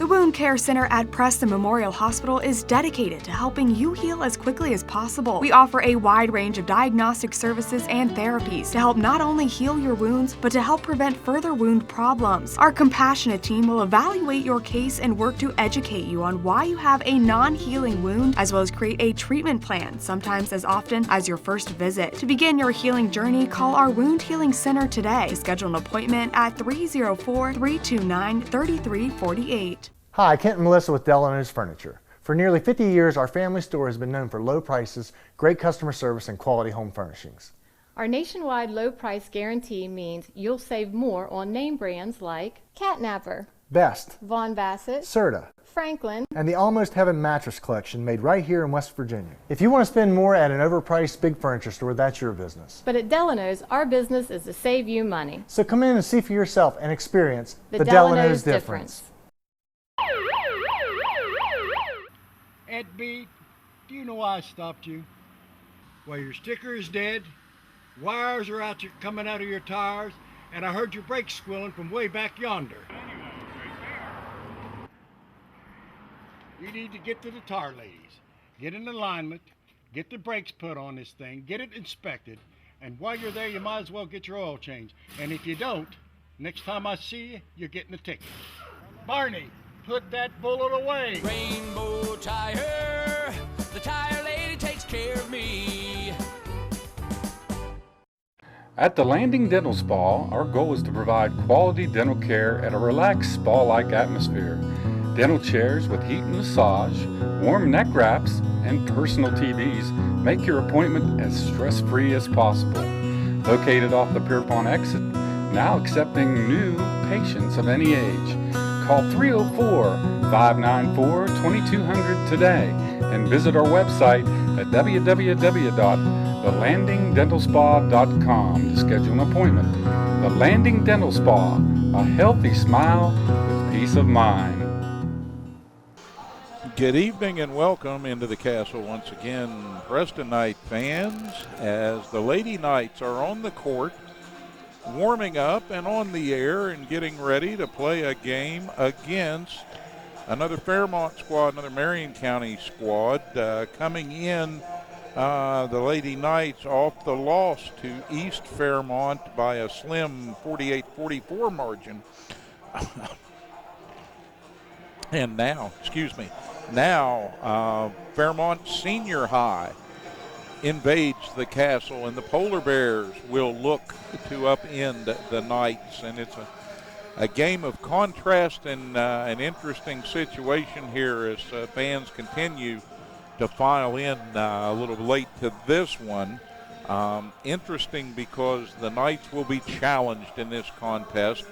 The Wound Care Center at Preston Memorial Hospital is dedicated to helping you heal as quickly as possible. We offer a wide range of diagnostic services and therapies to help not only heal your wounds, but to help prevent further wound problems. Our compassionate team will evaluate your case and work to educate you on why you have a non-healing wound, as well as create a treatment plan, sometimes as often as your first visit. To begin your healing journey, call our Wound Healing Center today to schedule an appointment at 304-329-3348. Hi, Kent and Melissa with Delano's Furniture. For nearly 50 years, our family store has been known for low prices, great customer service, and quality home furnishings. Our nationwide low price guarantee means you'll save more on name brands like Catnapper, Best, Von Bassett, Serta, Franklin, and the Almost Heaven mattress collection made right here in West Virginia. If you want to spend more at an overpriced big furniture store, that's your business. But at Delano's, our business is to save you money. So come in and see for yourself and experience the Delano's difference. Ed B, do you know why I stopped you? Well, your sticker is dead, wires are coming out of your tires, and I heard your brakes squealing from way back yonder. You need to get to the tire ladies, get in alignment, get the brakes put on this thing, get it inspected, and while you're there, you might as well get your oil changed. And if you don't, next time I see you, you're getting a ticket. Barney, put that bullet away. Rainbow Tire, the tire lady takes care of me. At the Landing Dental Spa, our goal is to provide quality dental care at a relaxed spa-like atmosphere. Dental chairs with heat and massage, warm neck wraps, and personal TVs make your appointment as stress-free as possible. Located off the Fairmont exit, now accepting new patients of any age. Call 304-594-2200 today and visit our website at www.thelandingdentalspa.com to schedule an appointment. The Landing Dental Spa, a healthy smile with peace of mind. Good evening and welcome into the castle once again, Preston Knight fans, as the Lady Knights are on the court, warming up and on the air and getting ready to play a game against another Fairmont squad, another Marion County squad. Coming in, the Lady Knights off the loss to East Fairmont by a slim 48-44 margin. And now, Fairmont Senior High invades the castle, and the Polar Bears will look to upend the Knights. And it's a game of contrast and an interesting situation here as fans continue to file in a little late to this one. Interesting because the Knights will be challenged in this contest,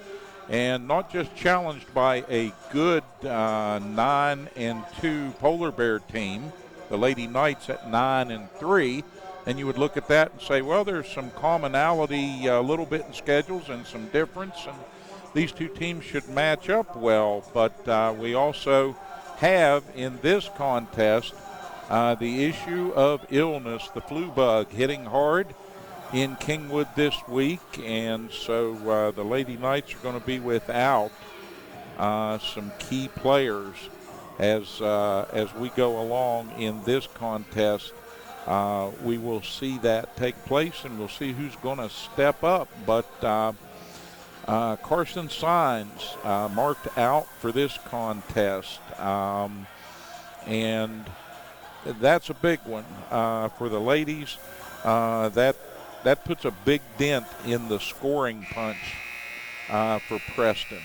and not just challenged by a good 9-2 Polar Bear team, the Lady Knights at 9-3, and you would look at that and say, well, there's some commonality a little bit in schedules and some difference, and these two teams should match up well. But we also have in this contest the issue of illness, the flu bug hitting hard in Kingwood this week, and so the Lady Knights are going to be without some key players as we go along in this contest. We will see that take place, and we'll see who's going to step up. But Carson Signs marked out for this contest, and that's a big one for the ladies. That puts a big dent in the scoring punch for Preston.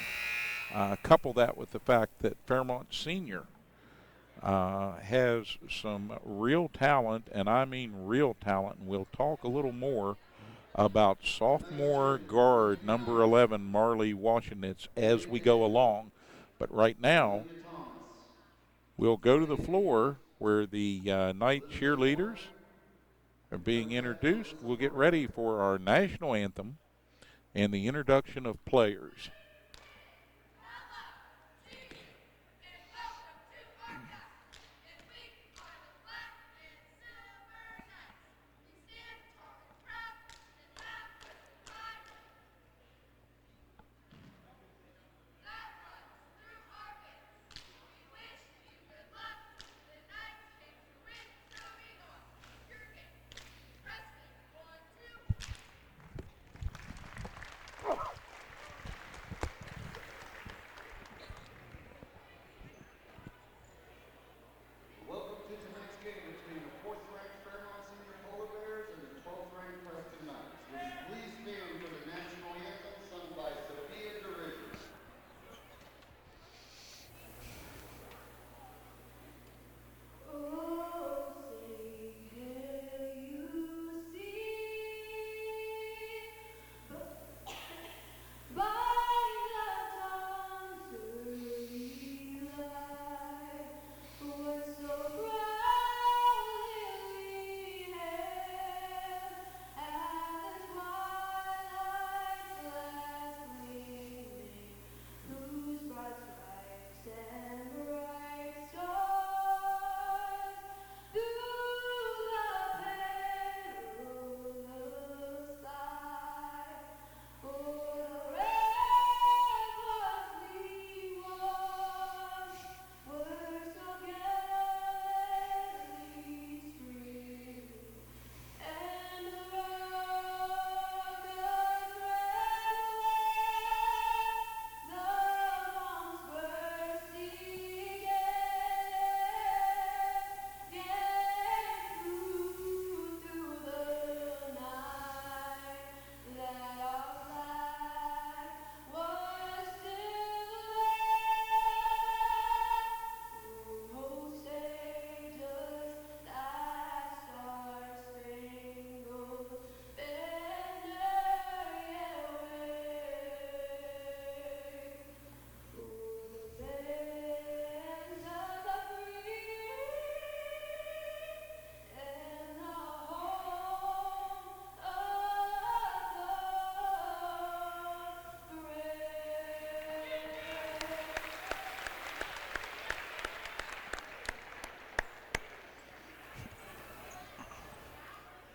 Couple that with the fact that Fairmont Senior has some real talent, and I mean real talent, and we'll talk a little more about sophomore guard number 11, Marley Washenitz, as we go along. But right now, we'll go to the floor where the Knight cheerleaders are being introduced. We'll get ready for our national anthem and the introduction of players.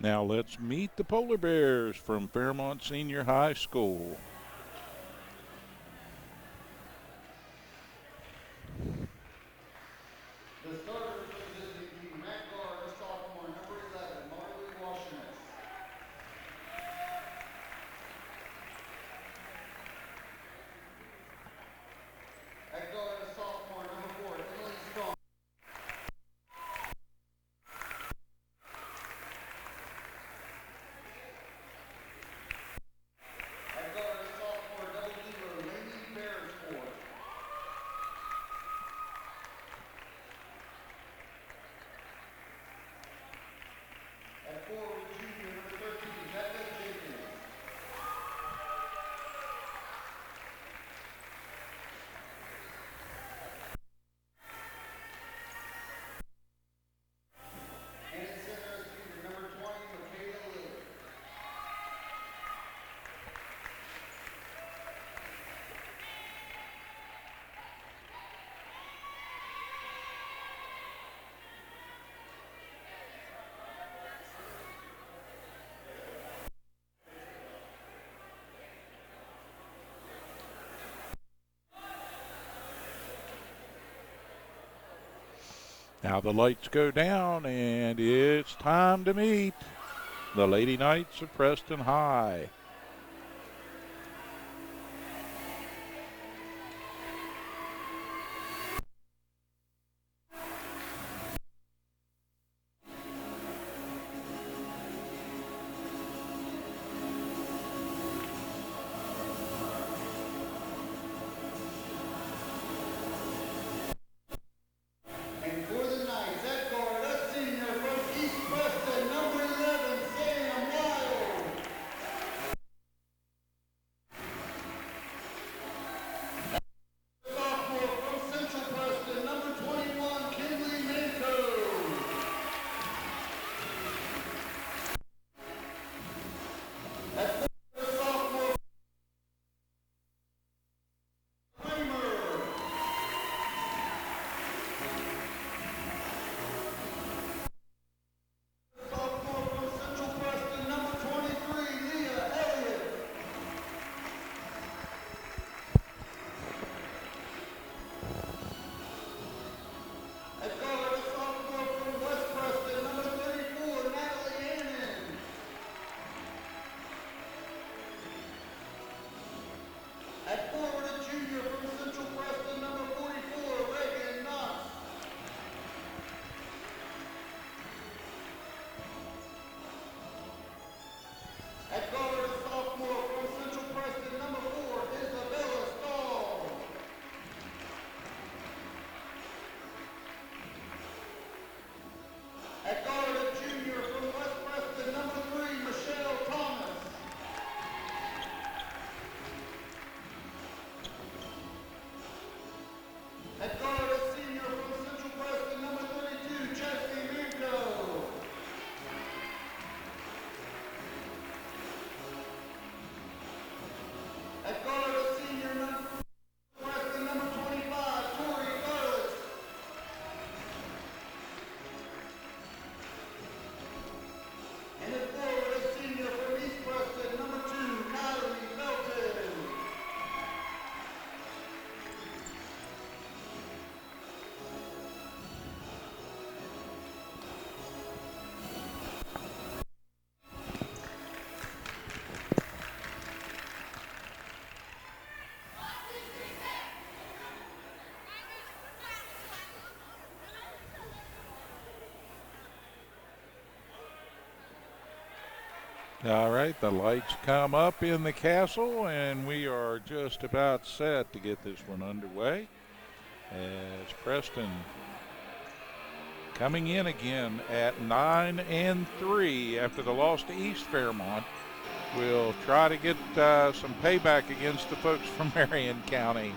Now let's meet the Polar Bears from Fairmont Senior High School. The starters for the visiting team, Matt Gard, sophomore, number 11, Marley Washington. At guard, a sophomore, number 4, Emily Strong. At guard, a sophomore, double zero, Lainey Beresford. At forward, junior, number 13, Becca Jenkins. And at center, junior, number 20, Michaela Lillard. Now the lights go down, and it's time to meet the Lady Knights of Preston High. And for the Knights, at guard, a senior from East Preston, number 11, Sam Wild. Sophomore from Central Preston, number 21, Kinley Minko. At forward, a sophomore, Kramer. Sophomore from Central Preston, number 23, Leah Elliott. At guard, a sophomore from West Preston, number 34, Natalie Annan. At forward, a junior from Central Preston, number 44, Reagan Knox. At guard, a sophomore from Central Preston, number 4, Isabella Stahl. At guard, a junior from West Preston, number 3, Michelle Thomas. At guard, a senior from Central Preston, number 32, Chesney Minko. At guard, a senior number Preston, number 25, Tori Garlick. And at forward, a senior from East Preston, number 2, Kylie Melton. All right, the lights come up in the castle, and we are just about set to get this one underway. As Preston coming in again at 9-3 after the loss to East Fairmont. We'll try to get some payback against the folks from Marion County.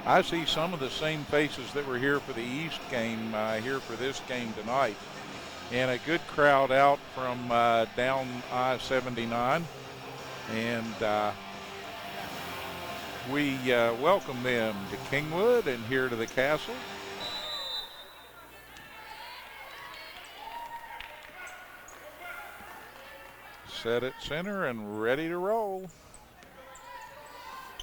I see some of the same faces that were here for the East game here for this game tonight. And a good crowd out from down I-79. And we welcome them to Kingwood and here to the castle. set at center and ready to roll.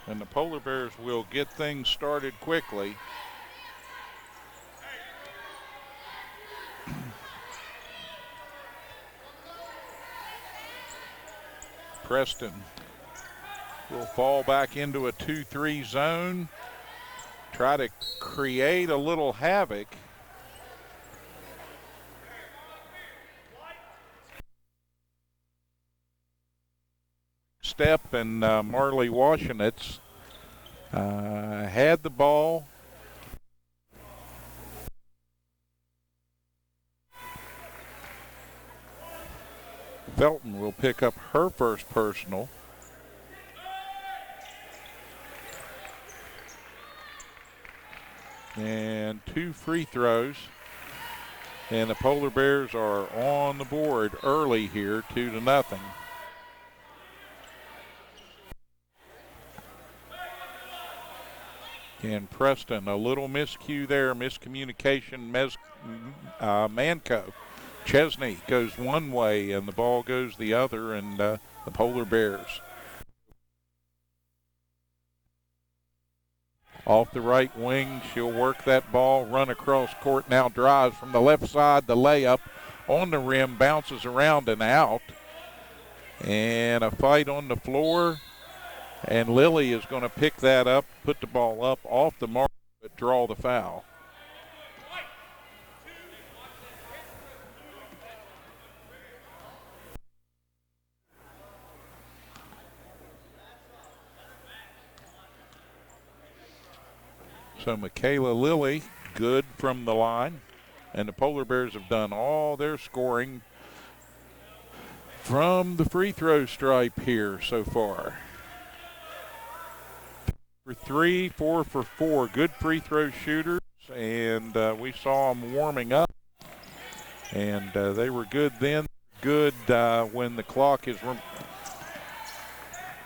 And the Polar Bears will get things started quickly. Preston will fall back into a 2-3 zone, try to create a little havoc. Step and Marley Washenitz had the ball. Felton will pick up her first personal. And 2 free throws. And the Polar Bears are on the board early here, 2-0. And Preston, a little miscue there, miscommunication, Manco. Chesney goes one way and the ball goes the other, and the Polar Bears. Off the right wing, she'll work that ball, run across court, now drives from the left side, the layup on the rim, bounces around and out. And a fight on the floor, and Lily is going to pick that up, put the ball up off the mark, but draw the foul. So Michaela Lilly, good from the line. And the Polar Bears have done all their scoring from the free throw stripe here so far. 4 for 3, 4 for 4. Good free throw shooters. And we saw them warming up. And they were good then. Good when the clock is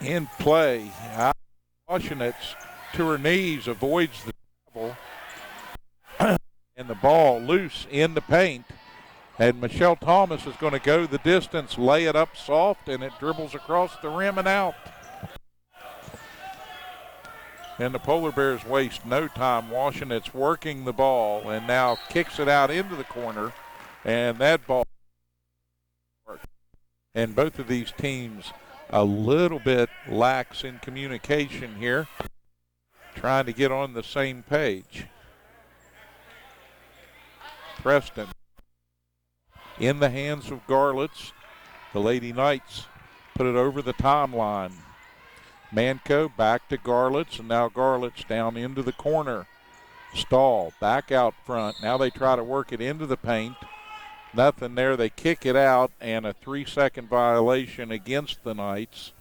in play. Washenitz to her knees, avoids the travel, and the ball loose in the paint. And Michelle Thomas is going to go the distance, lay it up soft, and it dribbles across the rim and out. And the Polar Bears waste no time. Washenitz working the ball and now kicks it out into the corner, and that ball. And both of these teams a little bit lax in communication here, trying to get on the same page. Preston in the hands of Garlitz. The Lady Knights put it over the timeline. Manco back to Garlitz, and now Garlitz down into the corner. Stahl back out front. Now they try to work it into the paint. Nothing there. They kick it out, and a 3-second violation against the Knights.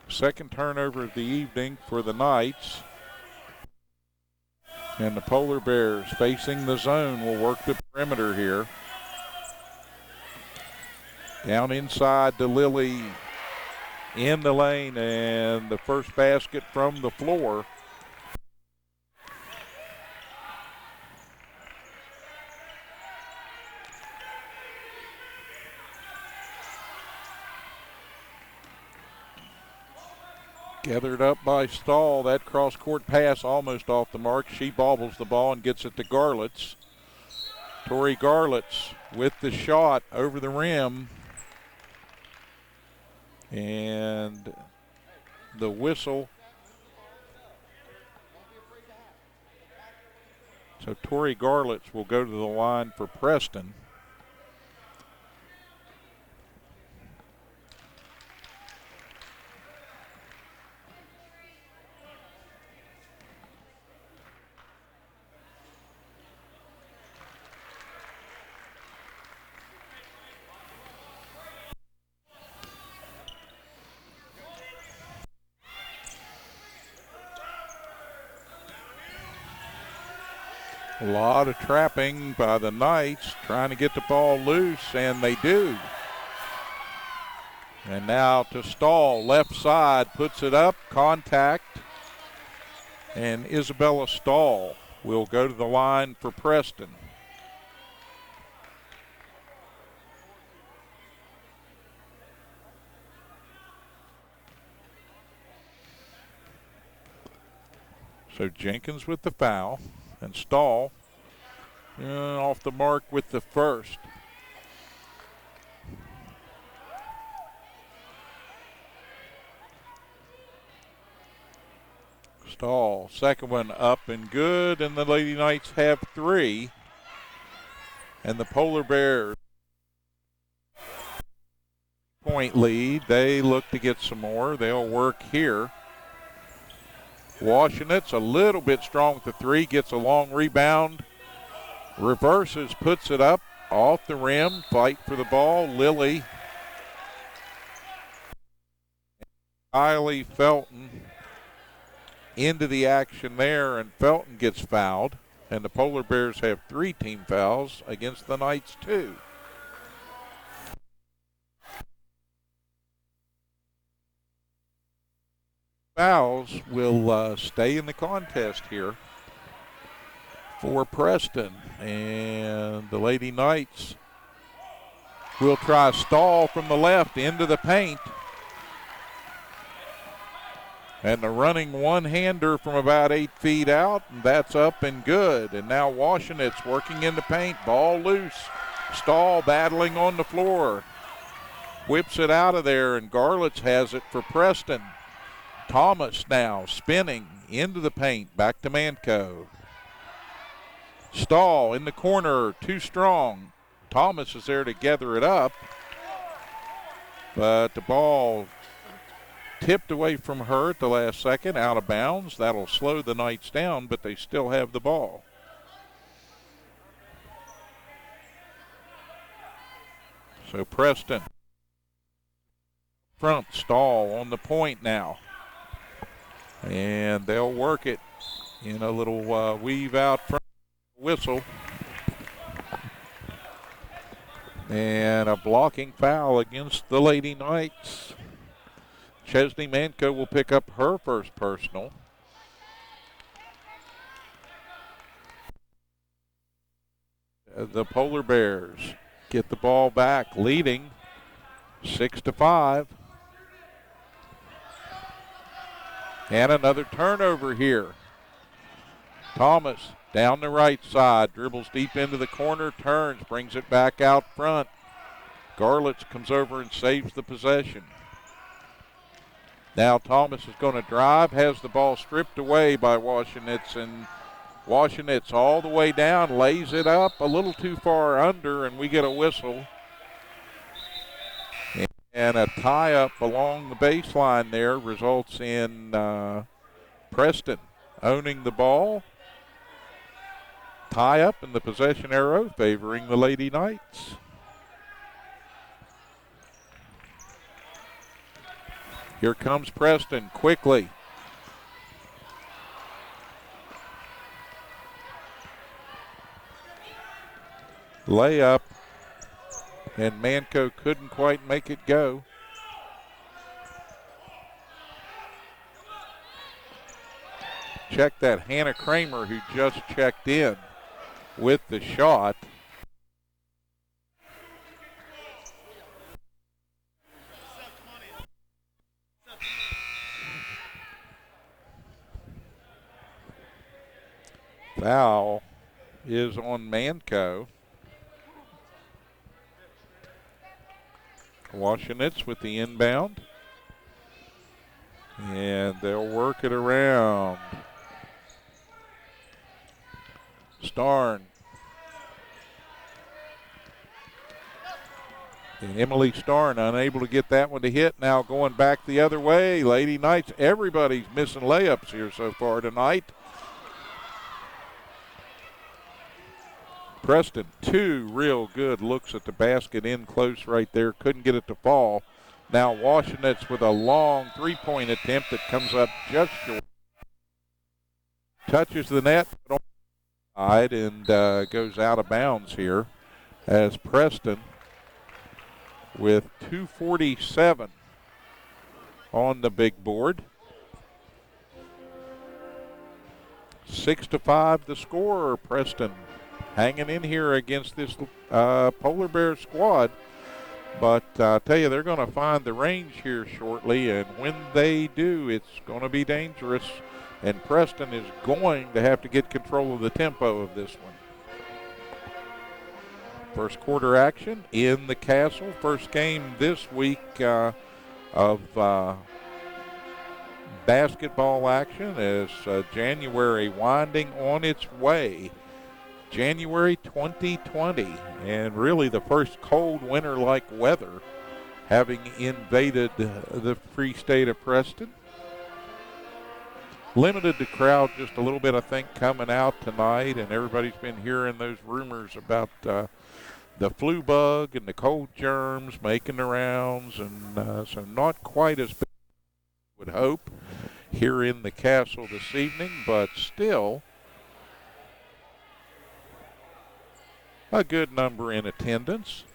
Second turnover of the evening for the Knights. And the Polar Bears facing the zone will work the perimeter here. Down inside to Lily in the lane, and the first basket from the floor. Gathered up by Stahl. That cross-court pass almost off the mark. She bobbles the ball and gets it to Garlitz. Tori Garlitz with the shot over the rim. And the whistle. So Tori Garlitz will go to the line for Preston. A lot of trapping by the Knights, trying to get the ball loose, and they do. And now to Stahl, left side, puts it up, contact. And Isabella Stahl will go to the line for Preston. So Jenkins with the foul, and Stahl off the mark with the first. Stahl, second one up and good, and the Lady Knights have 3. And the Polar Bears point lead. They look to get some more. They'll work here. Washenet's a little bit strong with the 3, gets a long rebound, reverses, puts it up off the rim, fight for the ball. Lily, Kylie Felton into the action there, and Felton gets fouled, and the Polar Bears have 3 team fouls against the Knights 2. Fouls will stay in the contest here for Preston, and the Lady Knights will try a stall from the left into the paint. And the running one-hander from about 8 feet out, and that's up and good. And now Washenet's working in the paint, ball loose. Stahl battling on the floor. Whips it out of there, and Garlitz has it for Preston. Thomas now spinning into the paint, back to Manco. Stahl in the corner, too strong. Thomas is there to gather it up, but the ball tipped away from her at the last second, out of bounds. That'll slow the Knights down, but they still have the ball. So Preston front, Stahl on the point now. And they'll work it in a little weave out front, whistle. And a blocking foul against the Lady Knights. Chesney Manco will pick up her first personal. The Polar Bears get the ball back, leading 6-5. And another turnover here. Thomas down the right side, dribbles deep into the corner, turns, brings it back out front. Garlitz comes over and saves the possession. Now Thomas is going to drive, has the ball stripped away by Washenetz, and Washenetz all the way down, lays it up a little too far under, and we get a whistle. And a tie-up along the baseline there results in Preston owning the ball. Tie-up and the possession arrow favoring the Lady Knights. Here comes Preston quickly. Layup. And Manco couldn't quite make it go. Check that, Hannah Kramer, who just checked in with the shot. Foul is on Manco. Washenetz with the inbound. And they'll work it around. Starn. And Emily Starn unable to get that one to hit. Now going back the other way. Lady Knights, everybody's missing layups here so far tonight. Preston, 2 real good looks at the basket in close right there. Couldn't get it to fall. Now Washenetz with a long three-point attempt that comes up just short. Touches the net and goes out of bounds here as Preston with 2:47 on the big board. 6-5 the score. Preston hanging in here against this Polar Bear squad. But I tell you, they're going to find the range here shortly, and when they do, it's going to be dangerous, and Preston is going to have to get control of the tempo of this one. First quarter action in the Castle. First game this week of basketball action as January winding on its way. January 2020, and really the first cold winter-like weather having invaded the free state of Preston. Limited the crowd just a little bit, I think, coming out tonight, and everybody's been hearing those rumors about the flu bug and the cold germs making the rounds, and so not quite as big as we would hope here in the Castle this evening, but still a good number in attendance.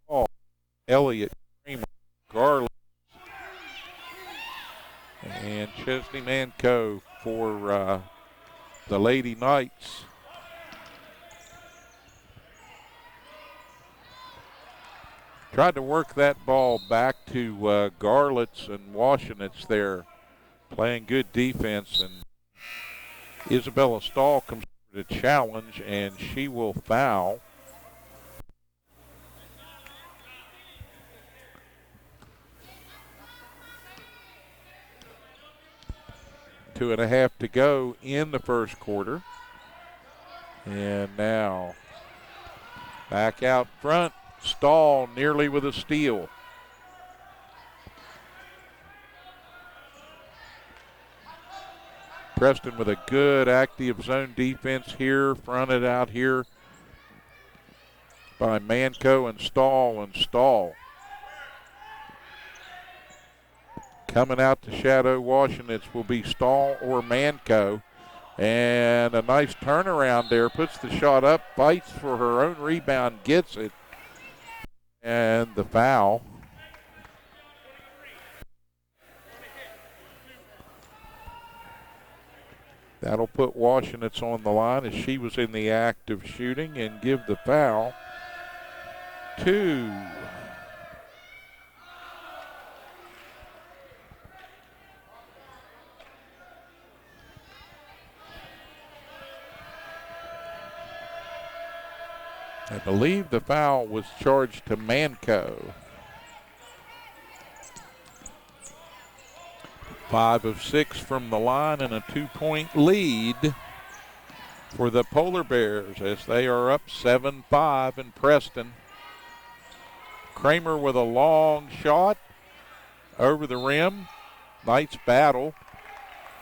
Saul, Elliott, Kramer, Garland, and Chesney Manco for the Lady Knights. Tried to work that ball back to Garlitz and Washenitz there, playing good defense, and Isabella Stahl comes to challenge, and she will foul. Two and a half to go in the first quarter. And now back out front. Stahl nearly with a steal. Preston with a good active zone defense here, fronted out here by Manco and Stahl. Coming out to shadow Washenitz will be Stahl or Manco. And a nice turnaround there, puts the shot up, fights for her own rebound, gets it. And the foul. That'll put Washenitz on the line as she was in the act of shooting and give the foul to I believe the foul was charged to Manco. 5 of 6 from the line and a 2-point lead for the Polar Bears as they are up 7-5 in Preston. Kramer with a long shot over the rim. Nice battle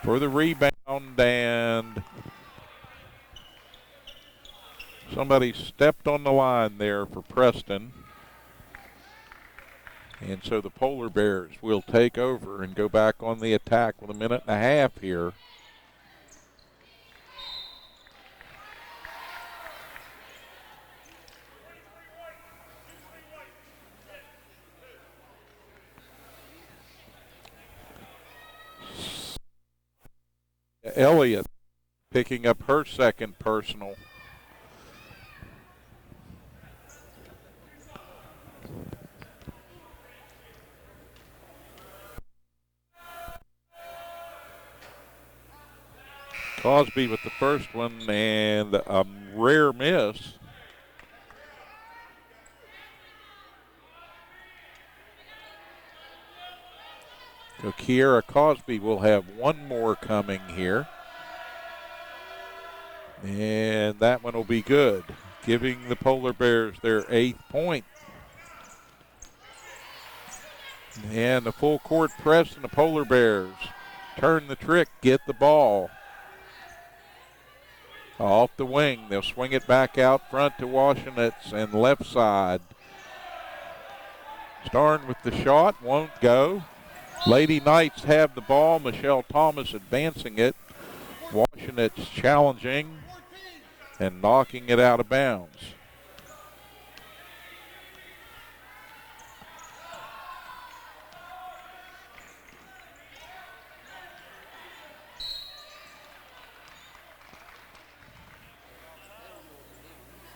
for the rebound, and somebody stepped on the line there for Preston. And so the Polar Bears will take over and go back on the attack with a minute and a half here. Elliott picking up her second personal. Cosby with the first one and a rare miss. So Kiera Cosby will have one more coming here. And that one will be good, giving the Polar Bears their 8th point. And the full court press, and the Polar Bears turn the trick, get the ball. Off the wing, they'll swing it back out front to Washenitz and left side. Starn with the shot, won't go. Lady Knights have the ball. Michelle Thomas advancing it. Washenitz challenging and knocking it out of bounds.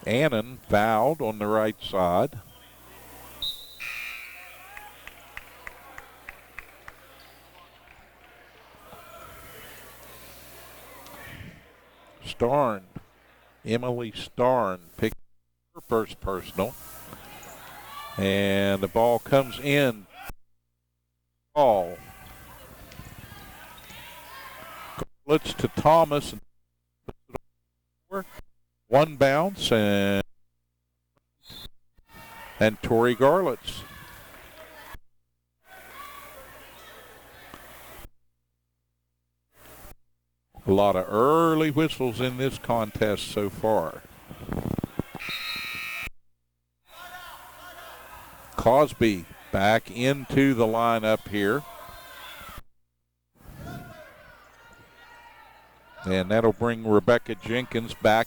Annan fouled on the right side. Starn, Emily Starn picked her first personal. And the ball comes in. Ball. Garlitz to Thomas. One bounce and Tori Garlitz. A lot of early whistles in this contest so far. Cosby back into the lineup here. And that'll bring Rebecca Jenkins back.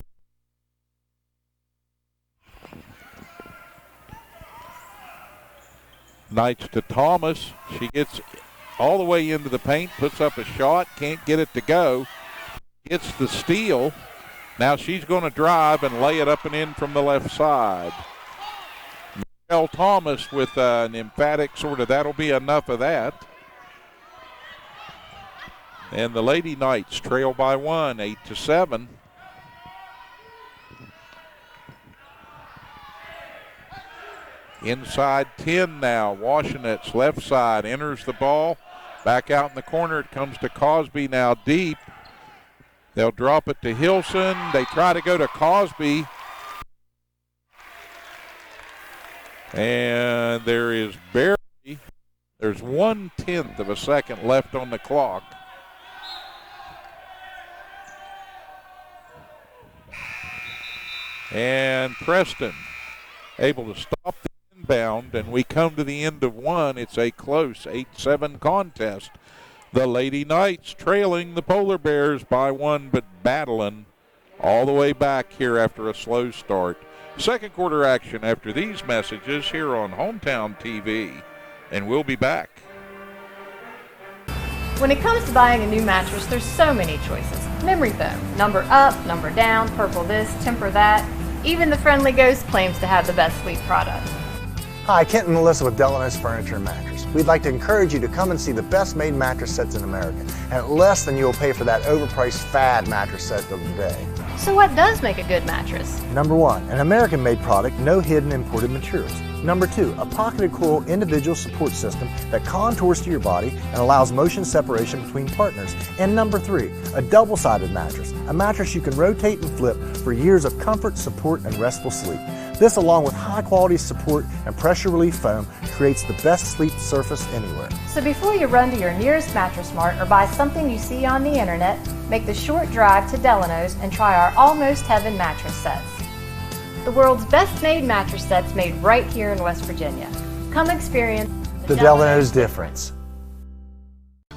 Knights to Thomas. She gets all the way into the paint, puts up a shot, can't get it to go. Gets the steal. Now she's going to drive and lay it up and in from the left side. Michelle Thomas with an emphatic sort of that'll be enough of that. And the Lady Knights trail by 1, 8-7. Inside 10 now. Washenet's left side enters the ball. Back out in the corner. It comes to Cosby now deep. They'll drop it to Hilson. They try to go to Cosby. And there's 1/10 of a second left on the clock. And Preston able to stop the inbound, and we come to the end of one. It's a close 8-7 contest. The Lady Knights trailing the Polar Bears by 1, but battling all the way back here after a slow start. Second quarter action after these messages here on Hometown TV, and we'll be back. When it comes to buying a new mattress, there's so many choices. Memory foam, number up, number down, purple this, temper that. Even the Friendly Ghost claims to have the best sleep product. Hi, Kent and Melissa with Delano's Furniture and Mattress. We'd like to encourage you to come and see the best made mattress sets in America, and at less than you will pay for that overpriced fad mattress set of the day. So what does make a good mattress? Number 1, an American-made product, no hidden imported materials. Number 2, a pocketed coil individual support system that contours to your body and allows motion separation between partners. And number 3, a double-sided mattress, a mattress you can rotate and flip for years of comfort, support, and restful sleep. This, along with high-quality support and pressure relief foam, creates the best sleep surface anywhere. So before you run to your nearest Mattress Mart or buy something you see on the internet, make the short drive to Delano's and try our Almost Heaven mattress sets. The world's best made mattress sets made right here in West Virginia. Come experience The Delano's difference.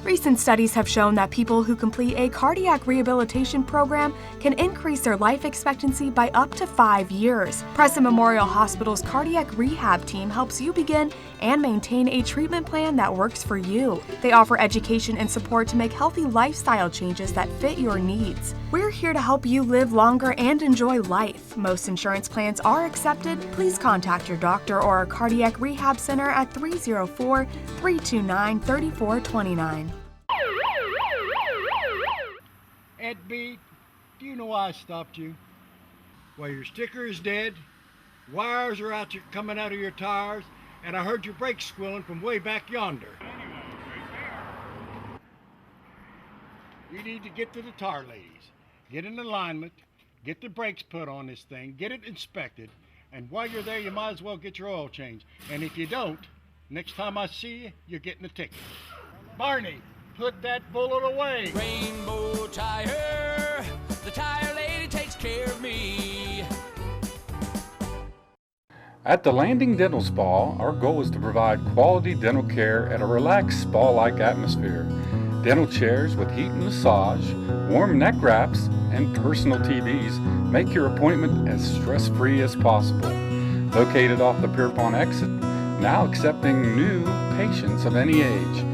Recent studies have shown that people who complete a cardiac rehabilitation program can increase their life expectancy by up to 5 years. Preston Memorial Hospital's cardiac rehab team helps you begin and maintain a treatment plan that works for you. They offer education and support to make healthy lifestyle changes that fit your needs. We're here to help you live longer and enjoy life. Most insurance plans are accepted. Please contact your doctor or our cardiac rehab center at 304-329-3429. Ed B, do you know why I stopped you? Well, your sticker is dead, wires are coming out of your tires, and I heard your brakes squealing from way back yonder. You need to get to the tire ladies, get in alignment, get the brakes put on this thing, get it inspected, and while you're there, you might as well get your oil changed. And if you don't, next time I see you, you're getting a ticket. Barney, put that bullet away. Rainbow Tire, the tire lady takes care of me. At the Landing Dental Spa, our goal is to provide quality dental care at a relaxed spa-like atmosphere. Dental chairs with heat and massage, warm neck wraps, and personal TVs make your appointment as stress-free as possible. Located off the Fairmont exit, now accepting new patients of any age.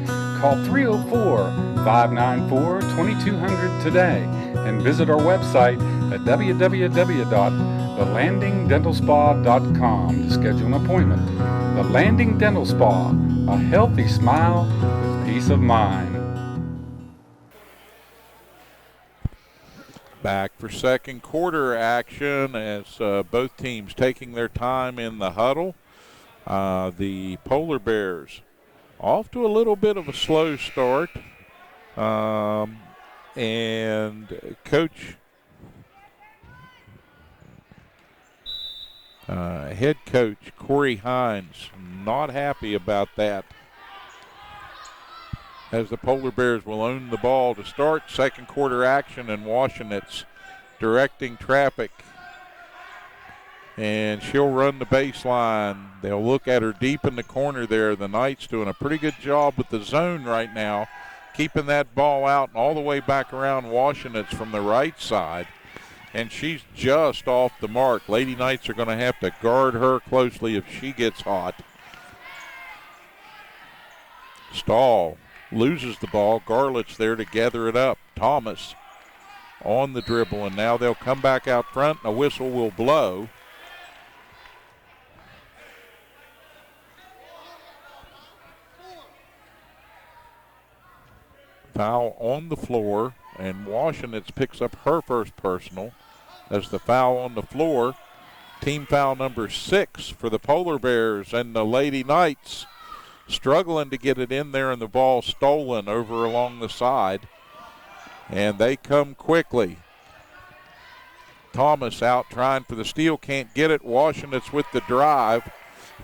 Call 304-594-2200 today and visit our website at www.thelandingdentalspa.com. thelandingdentalspa.com to schedule an appointment. The Landing Dental Spa, a healthy smile with peace of mind. Back for second quarter action as both teams taking their time in the huddle. The Polar Bears off to a little bit of a slow start. And head coach Corey Hines not happy about that, as the Polar Bears will own the ball to start second quarter action, and Washenet's directing traffic. And she'll run the baseline. They'll look at her deep in the corner there. The Knights doing a pretty good job with the zone right now, keeping that ball out and all the way back around Washenet's from the right side. And she's just off the mark. Lady Knights are going to have to guard her closely if she gets hot. Stahl loses the ball. Garlett's there to gather it up. Thomas on the dribble, and now they'll come back out front, and a whistle will blow. Foul on the floor, and Washenet's picks up her first personal as the foul on the floor. Team foul number 6 for the Polar Bears, and the Lady Knights struggling to get it in there, and the ball stolen over along the side. And they come quickly. Thomas out trying for the steal, can't get it. Washenet's with the drive,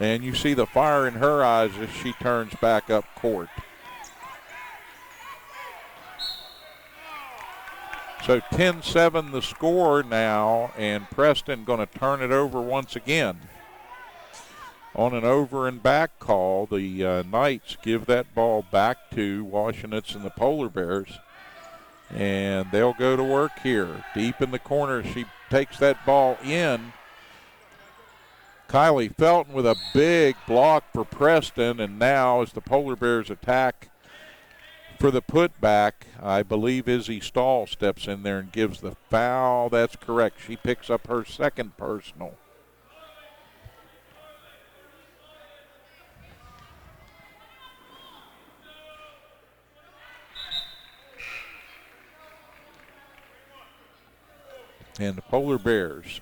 and you see the fire in her eyes as she turns back up court. So 10-7 the score now, and Preston going to turn it over once again. On an over and back call, the Knights give that ball back to Washenet's and the Polar Bears. And they'll go to work here. Deep in the corner, she takes that ball in. Kylie Felton with a big block for Preston, and now as the Polar Bears attack for the putback, I believe Izzy Stahl steps in there and gives the foul. That's correct. She picks up her second personal. And the Polar Bears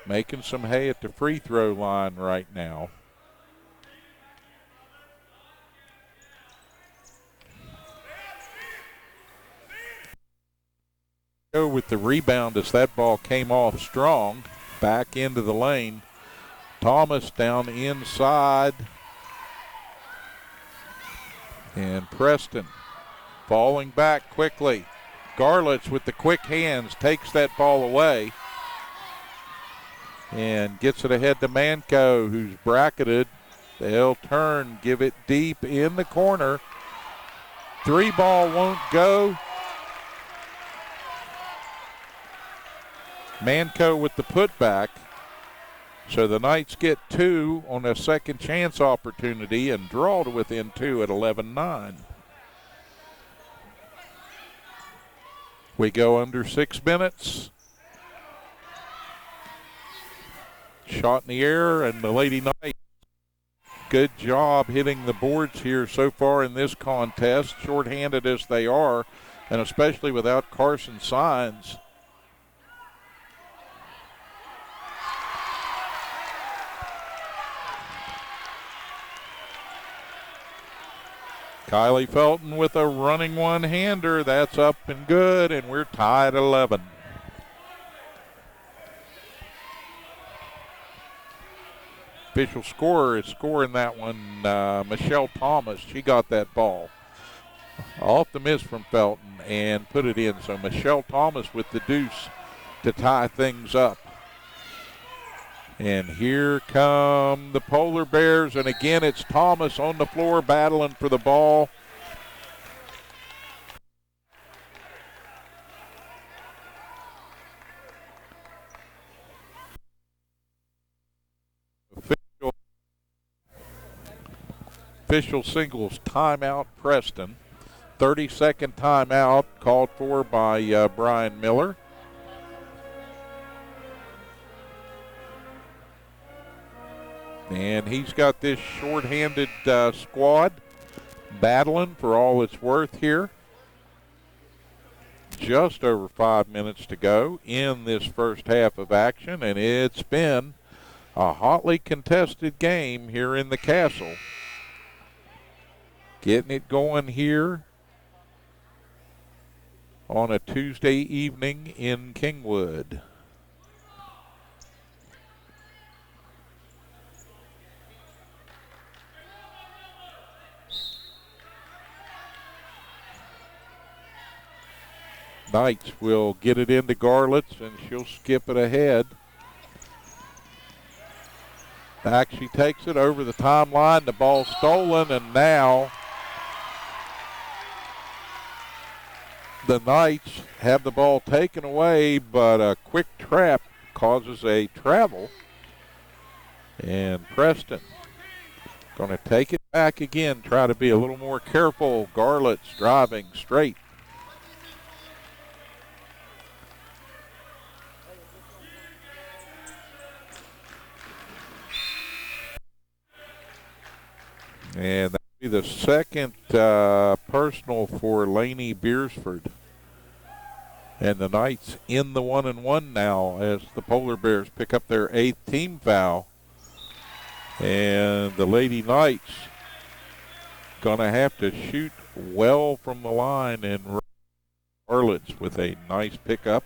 making some hay at the free throw line right now. Go with the rebound as that ball came off strong. Back into the lane. Thomas down inside. And Preston falling back quickly. Garlett's with the quick hands takes that ball away and gets it ahead to Manco, who's bracketed. They'll turn, give it deep in the corner. 3 ball won't go. Manco with the putback. So the Knights get 2 on a second chance opportunity and draw to within 2 at 11-9. We go under 6 minutes. Shot in the air, and the Lady Knights, good job hitting the boards here so far in this contest, shorthanded as they are, and especially without Carson Signs. Kylie Felton with a running one-hander. That's up and good, and we're tied 11. Official scorer is scoring that one, Michelle Thomas. She got that ball off the miss from Felton and put it in. So Michelle Thomas with the deuce to tie things up. And here come the Polar Bears, and again it's Thomas on the floor battling for the ball. Official singles timeout Preston. 30-second timeout called for by Brian Miller. And he's got this shorthanded squad battling for all it's worth here. Just over 5 minutes to go in this first half of action, and it's been a hotly contested game here in the Castle. Getting it going here on a Tuesday evening in Kingwood. Knights will get it into Garlitz, and she'll skip it ahead. Back she takes it over the timeline. The ball stolen, and now the Knights have the ball taken away, but a quick trap causes a travel. And Preston going to take it back again, try to be a little more careful. Garlitz driving straight. And that'll be the second personal for Lainey Beersford. And the Knights in the 1-and-1 now as the Polar Bears pick up their 8th team foul. And the Lady Knights gonna have to shoot well from the line, and Garlitz with a nice pickup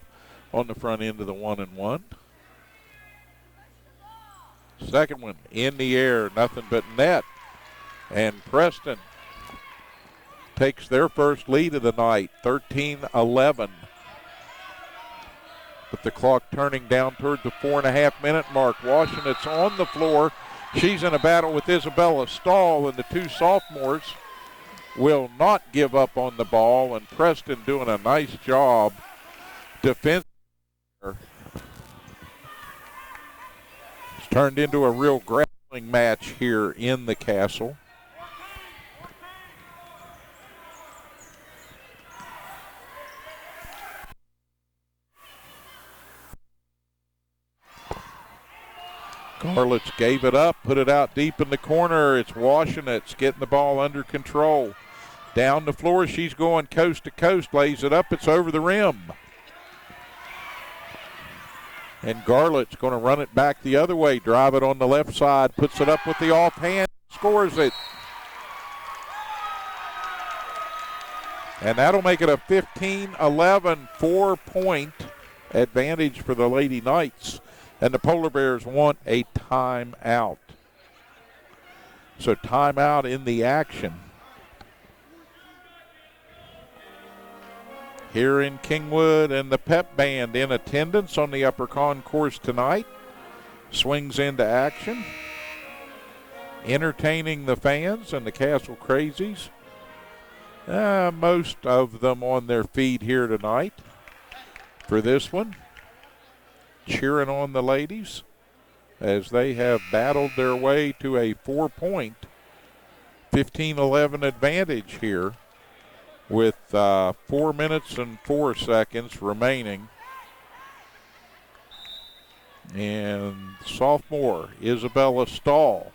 on the front end of the 1-and-1. Second one in the air, nothing but net. And Preston takes their first lead of the night, 13-11. With the clock turning down toward the 4.5-minute mark. Washington's on the floor. She's in a battle with Isabella Stahl, and the two sophomores will not give up on the ball, and Preston doing a nice job defensively. It's turned into a real grappling match here in the Castle. Garlitz gave it up, put it out deep in the corner. It's Washington's getting the ball under control. Down the floor, she's going coast to coast, lays it up, it's over the rim. And Garlitz going to run it back the other way, drive it on the left side, puts it up with the offhand, scores it. And that'll make it a 15-11 4-point advantage for the Lady Knights. And the Polar Bears want a timeout. So timeout in the action here in Kingwood, and the pep band in attendance on the upper concourse tonight swings into action, entertaining the fans and the Castle Crazies. Most of them on their feet here tonight for this one, cheering on the ladies as they have battled their way to a 4-point 15-11 advantage here with 4 minutes and 4 seconds remaining. And sophomore Isabella Stahl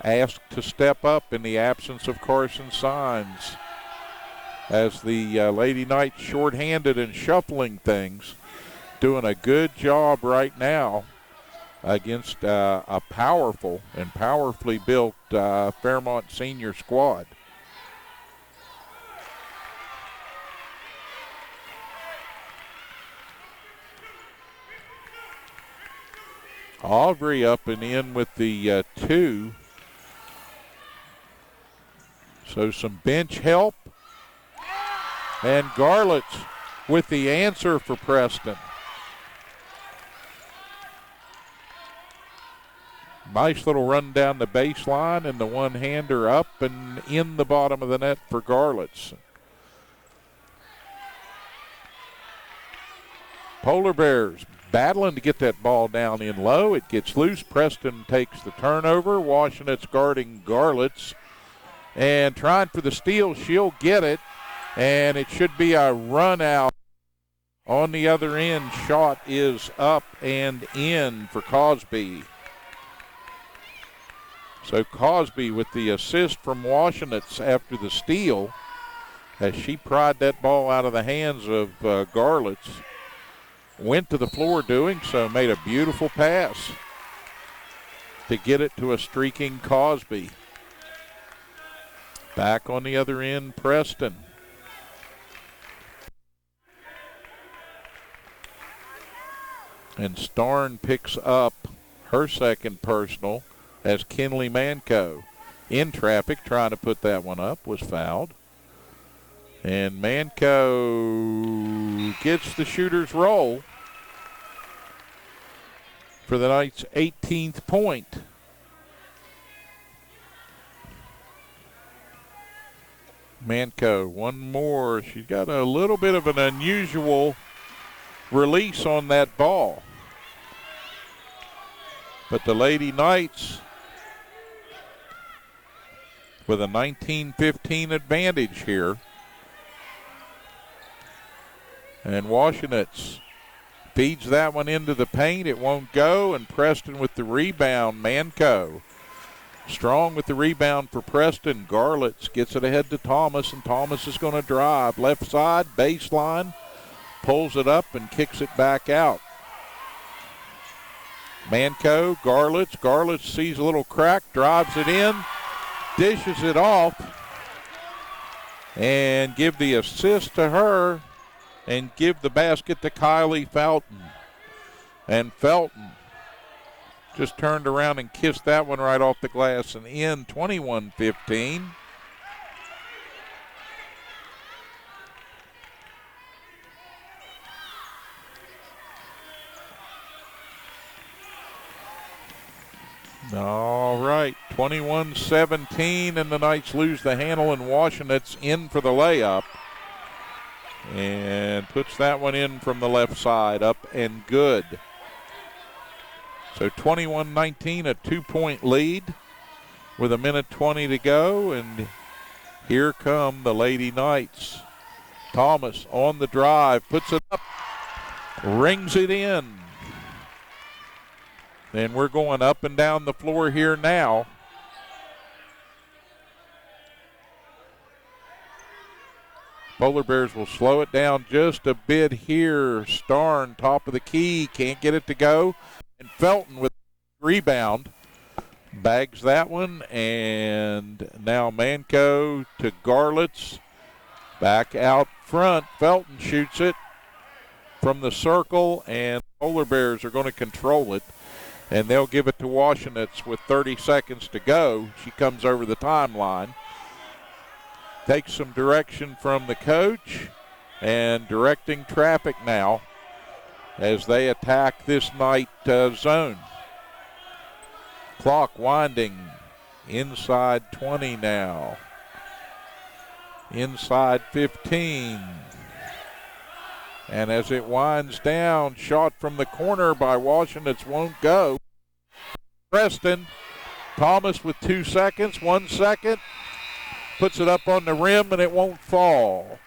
asked to step up in the absence of Carson Sines as the Lady Knights shorthanded and shuffling things. Doing a good job right now against a powerful and powerfully built Fairmont Senior squad. Aubrey up and in with the 2. So some bench help. And Garlitz with the answer for Preston. Nice little run down the baseline, and the one-hander up and in the bottom of the net for Garlitz. Polar Bears battling to get that ball down in low. It gets loose. Preston takes the turnover. Washington's guarding Garlitz and trying for the steal. She'll get it, and it should be a run out on the other end. Shot is up and in for Cosby. So Cosby with the assist from Washington after the steal, as she pried that ball out of the hands of Garlitz. Went to the floor doing so, made a beautiful pass to get it to a streaking Cosby. Back on the other end, Preston. And Starn picks up her second personal as Kinley Manco in traffic trying to put that one up, was fouled. And Manco gets the shooter's roll for the night's 18th point. Manco, one more. She's got a little bit of an unusual release on that ball. But the Lady Knights with a 19-15 advantage here. And Washenitz feeds that one into the paint. It won't go, and Preston with the rebound. Manco strong with the rebound for Preston. Garlitz gets it ahead to Thomas, and Thomas is going to drive. Left side, baseline, pulls it up and kicks it back out. Manco, Garlitz. Garlitz sees a little crack, drives it in, dishes it off, and give the assist to her. And give the basket to Kylie Felton. And Felton just turned around and kissed that one right off the glass and in. 21-15. All right, 21-17, and the Knights lose the handle, and Washenitz in for the layup. And puts that one in from the left side, up and good. So 21-19, a 2-point lead with a minute 20 to go. And here come the Lady Knights. Thomas on the drive, puts it up, rings it in. And we're going up and down the floor here now. Polar Bears will slow it down just a bit here. Starn, top of the key, can't get it to go. And Felton with rebound, bags that one. And now Manco to Garlitz. Back out front. Felton shoots it from the circle, and Polar Bears are going to control it. And they'll give it to Washenitz with 30 seconds to go. She comes over the timeline. Takes some direction from the coach and directing traffic now as they attack this night zone. Clock winding inside 20 now. Inside 15. And as it winds down, shot from the corner by Washington won't go. Preston, Thomas with 2 seconds, 1 second. Puts it up on the rim, and it won't fall.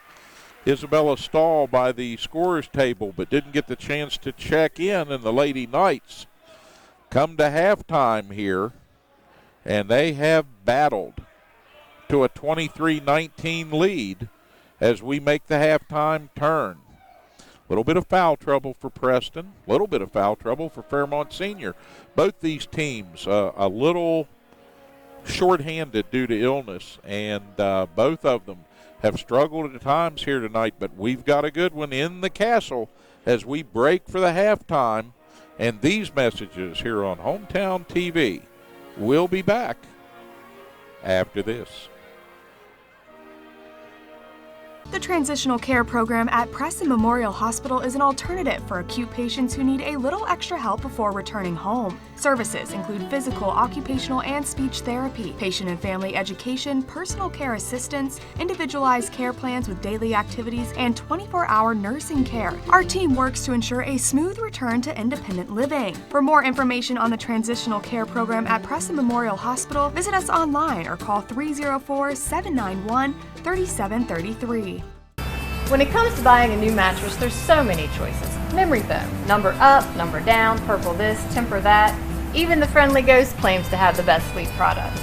Isabella Stahl by the scorer's table, but didn't get the chance to check in, and the Lady Knights come to halftime here, and they have battled to a 23-19 lead as we make the halftime turn. A little bit of foul trouble for Preston, a little bit of foul trouble for Fairmont Senior. Both these teams a little shorthanded due to illness, and both of them have struggled at times here tonight, but we've got a good one in the castle as we break for the halftime. And these messages here on Hometown TV will be back after this. The Transitional Care Program at Preston Memorial Hospital is an alternative for acute patients who need a little extra help before returning home. Services include physical, occupational, and speech therapy, patient and family education, personal care assistance, individualized care plans with daily activities, and 24-hour nursing care. Our team works to ensure a smooth return to independent living. For more information on the Transitional Care Program at Preston Memorial Hospital, visit us online or call 304-791-3733. When it comes to buying a new mattress, there's so many choices. Memory foam, number up, number down, purple this, temper that. Even the friendly ghost claims to have the best sleep product.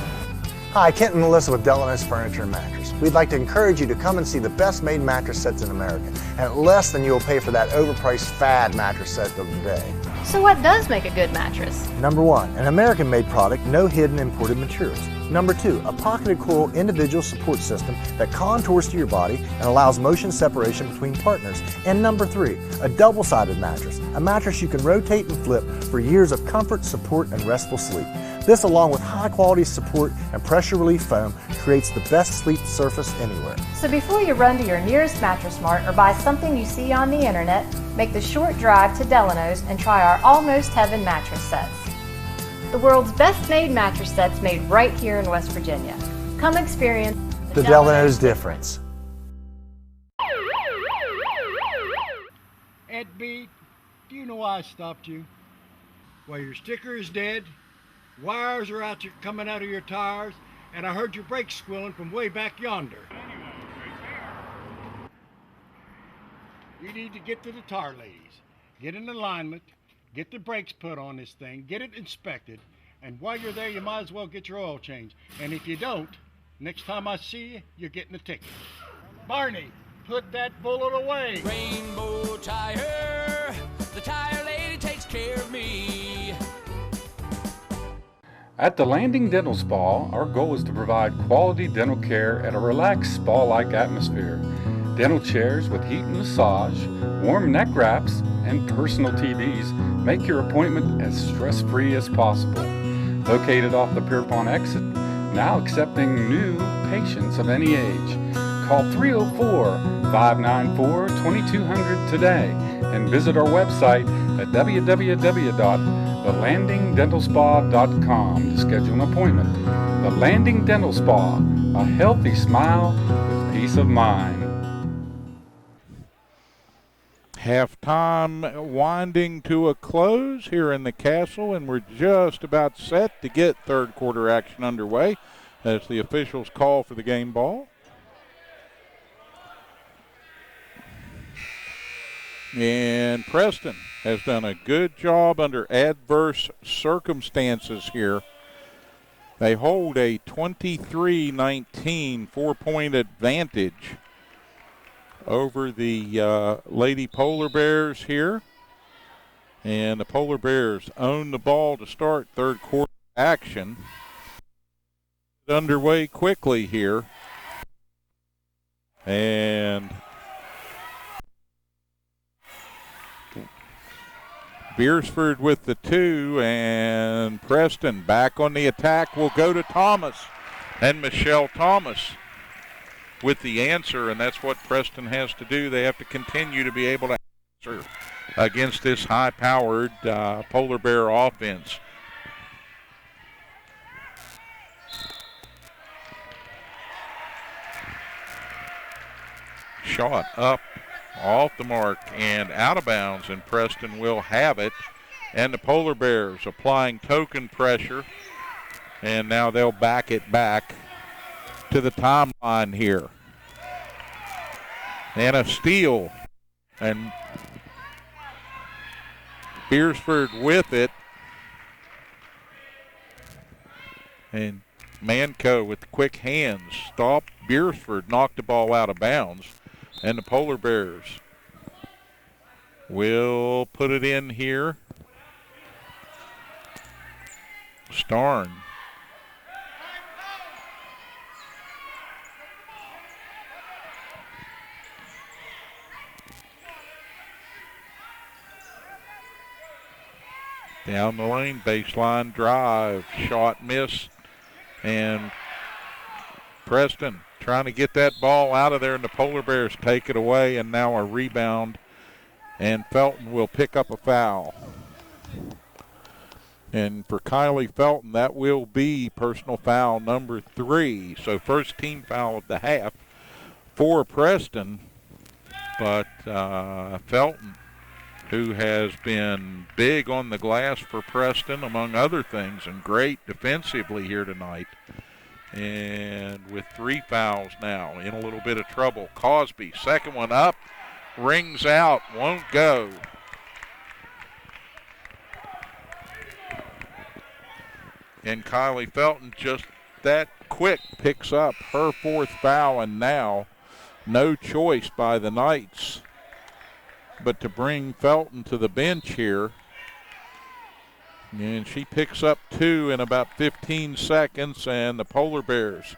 Hi, Kent and Melissa with Delano's Furniture and Mattress. We'd like to encourage you to come and see the best made mattress sets in America, and at less than you'll pay for that overpriced fad mattress set of the day. So what does make a good mattress? Number 1, an American-made product, no hidden imported materials. Number 2, a pocketed coil individual support system that contours to your body and allows motion separation between partners. And number 3, a double-sided mattress, a mattress you can rotate and flip for years of comfort, support, and restful sleep. This, along with high-quality support and pressure relief foam, creates the best sleep surface anywhere. So before you run to your nearest Mattress Mart or buy something you see on the internet, make the short drive to Delano's and try our Almost Heaven mattress sets. The world's best made mattress sets made right here in West Virginia. Come experience The Delano's difference. Ed B, do you know why I stopped you? Well, your sticker is dead, wires are coming out of your tires, and I heard your brakes squealing from way back yonder. You need to get to the tire ladies, get in alignment, get the brakes put on this thing, get it inspected, and while you're there, you might as well get your oil changed. And if you don't, next time I see you, you're getting a ticket. Barney, put that bullet away. Rainbow Tire, the tire lady takes care of me. At the Landing Dental Spa, our goal is to provide quality dental care at a relaxed spa-like atmosphere. Dental chairs with heat and massage, warm neck wraps, and personal TVs make your appointment as stress-free as possible. Located off the Fairmont exit, now accepting new patients of any age. Call 304-594-2200 today and visit our website at www.thelandingdentalspa.com to schedule an appointment. The Landing Dental Spa, a healthy smile with peace of mind. Halftime winding to a close here in the castle, and we're just about set to get third quarter action underway as the officials call for the game ball. And Preston has done a good job under adverse circumstances here. They hold a 23-19 4-point advantage over the Lady Polar Bears here. And the Polar Bears own the ball to start third quarter action. Underway quickly here. And Beersford with the 2, and Preston back on the attack will go to Thomas. And Michelle Thomas with the answer, and that's what Preston has to do. They have to continue to be able to answer against this high-powered Polar Bear offense. Shot up off the mark and out of bounds, and Preston will have it. And the Polar Bears applying token pressure, and now they'll back it back to the timeline here. And a steal, and Beersford with it, and Manco with the quick hands stopped. Beersford knocked the ball out of bounds, and the Polar Bears will put it in here. Starn. Down the lane, baseline drive, shot miss, and Preston trying to get that ball out of there, and the Polar Bears take it away, and now a rebound, and Felton will pick up a foul. And for Kylie Felton, that will be personal foul number 3. So first team foul of the half for Preston, but Felton, who has been big on the glass for Preston, among other things, and great defensively here tonight. And with 3 fouls now, in a little bit of trouble. Cosby, second one up, rings out, won't go. And Kylie Felton just that quick picks up her 4th foul, and now no choice by the Knights but to bring Felton to the bench here. And she picks up 2 in about 15 seconds, and the Polar Bears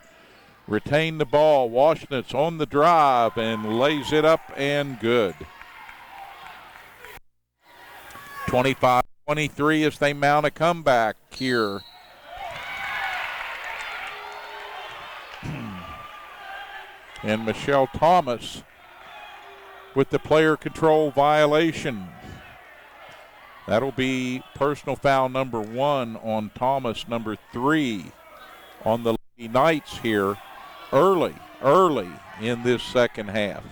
retain the ball. Washnet's on the drive and lays it up and good. 25-23 as they mount a comeback here. And Michelle Thomas with the player control violation. That'll be personal foul number 1 on Thomas, number 3 on the Lady Knights here early in this second half.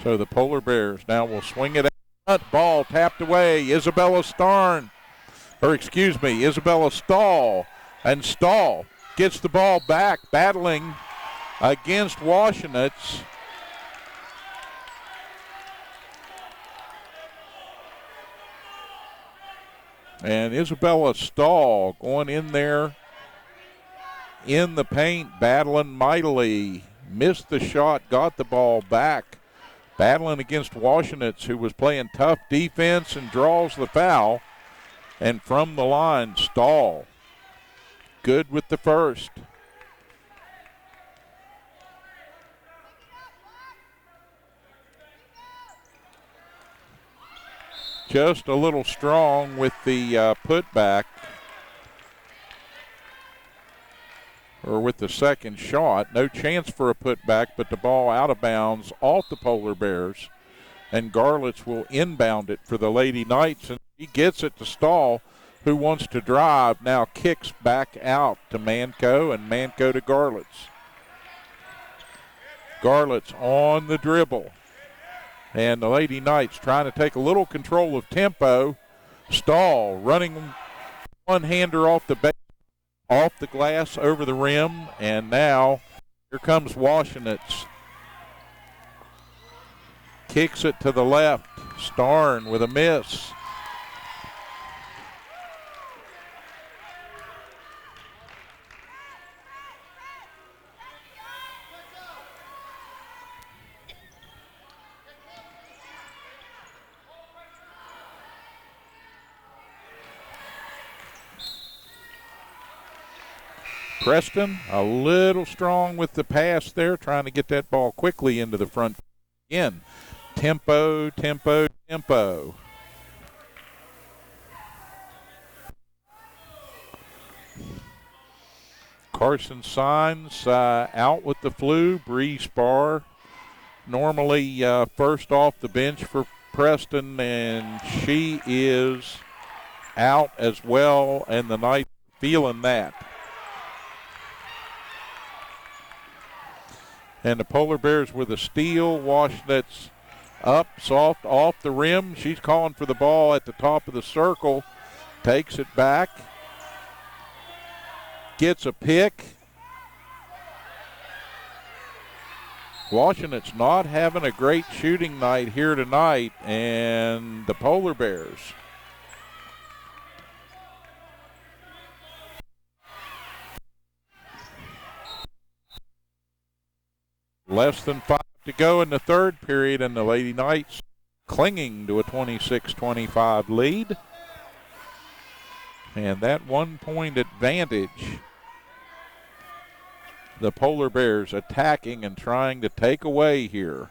So the Polar Bears now will swing it out. Ball tapped away. Isabella Stahl. And Stahl gets the ball back, battling against Washenitz. And Isabella Stahl going in there in the paint, battling mightily. Missed the shot, got the ball back. Battling against Washenitz, who was playing tough defense, and draws the foul. And from the line, Stahl. Good with the first. Just a little strong with the putback, or with the second shot. No chance for a putback, but the ball out of bounds off the Polar Bears. And Garlitz will inbound it for the Lady Knights, and he gets it to Stahl, who wants to drive, now kicks back out to Manco, and Manco to Garlitz. Garlitz on the dribble. And the Lady Knights trying to take a little control of tempo. Stahl running one-hander off the glass over the rim, and now here comes Washenitz. Kicks it to the left. Starn with a miss. Preston a little strong with the pass there, trying to get that ball quickly into the front again. Tempo. Carson Signs out with the flu. Bree Spar normally first off the bench for Preston, and she is out as well, and the Knights feeling that. And the Polar Bears with a steal. Washnet's up, soft, off the rim. She's calling for the ball at the top of the circle. Takes it back. Gets a pick. Washnet's not having a great shooting night here tonight. And the Polar Bears less than 5 to go in the third period, and the Lady Knights clinging to a 26-25 lead. And that 1-point advantage, the Polar Bears attacking and trying to take away here.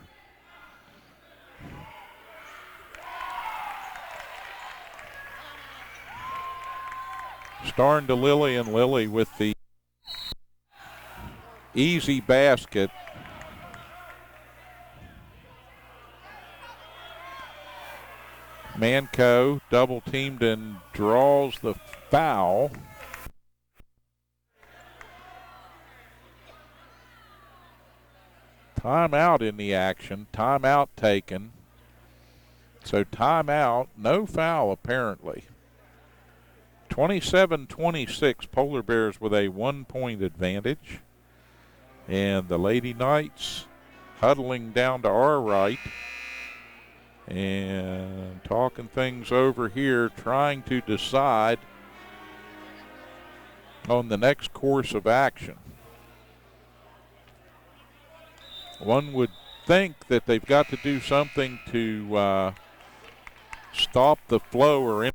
Starn to Lily, and Lily with the easy basket. Manco double teamed and draws the foul. Timeout in the action. Timeout taken. So timeout, no foul apparently. 27-26, Polar Bears with a 1-point advantage. And the Lady Knights huddling down to our right. And talking things over here, trying to decide on the next course of action. One would think that they've got to do something to stop the flow or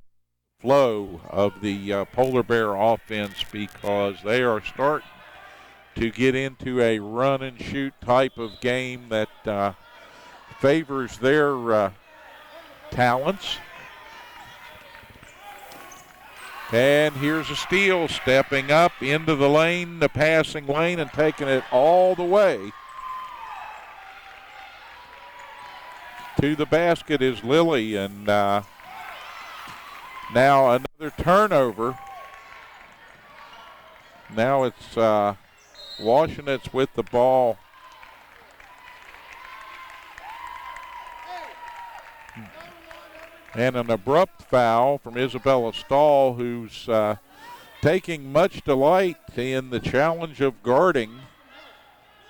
flow of the Polar Bear offense, because they are starting to get into a run and shoot type of game that favors their talents. And here's a steal, stepping up into the lane, the passing lane, and taking it all the way to the basket is Lily. And now another turnover. Now it's Washenitz with the ball. And an abrupt foul from Isabella Stahl, who's taking much delight in the challenge of guarding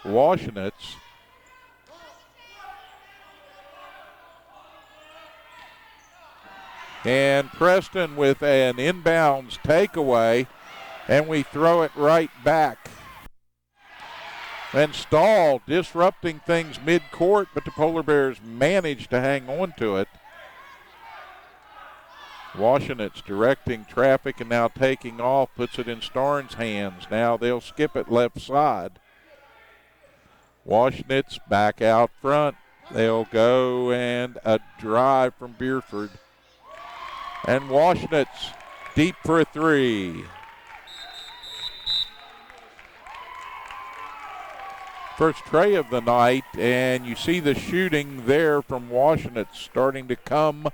Washenitz. And Preston with an inbounds takeaway, and we throw it right back. And Stahl disrupting things mid-court, but the Polar Bears managed to hang on to it. Washenitz directing traffic and now taking off, puts it in Starnes' hands. Now they'll skip it left side. Washenitz back out front. They'll go, and a drive from Bierford. And Washenitz deep for a three. First tray of the night, and you see the shooting there from Washenitz starting to come,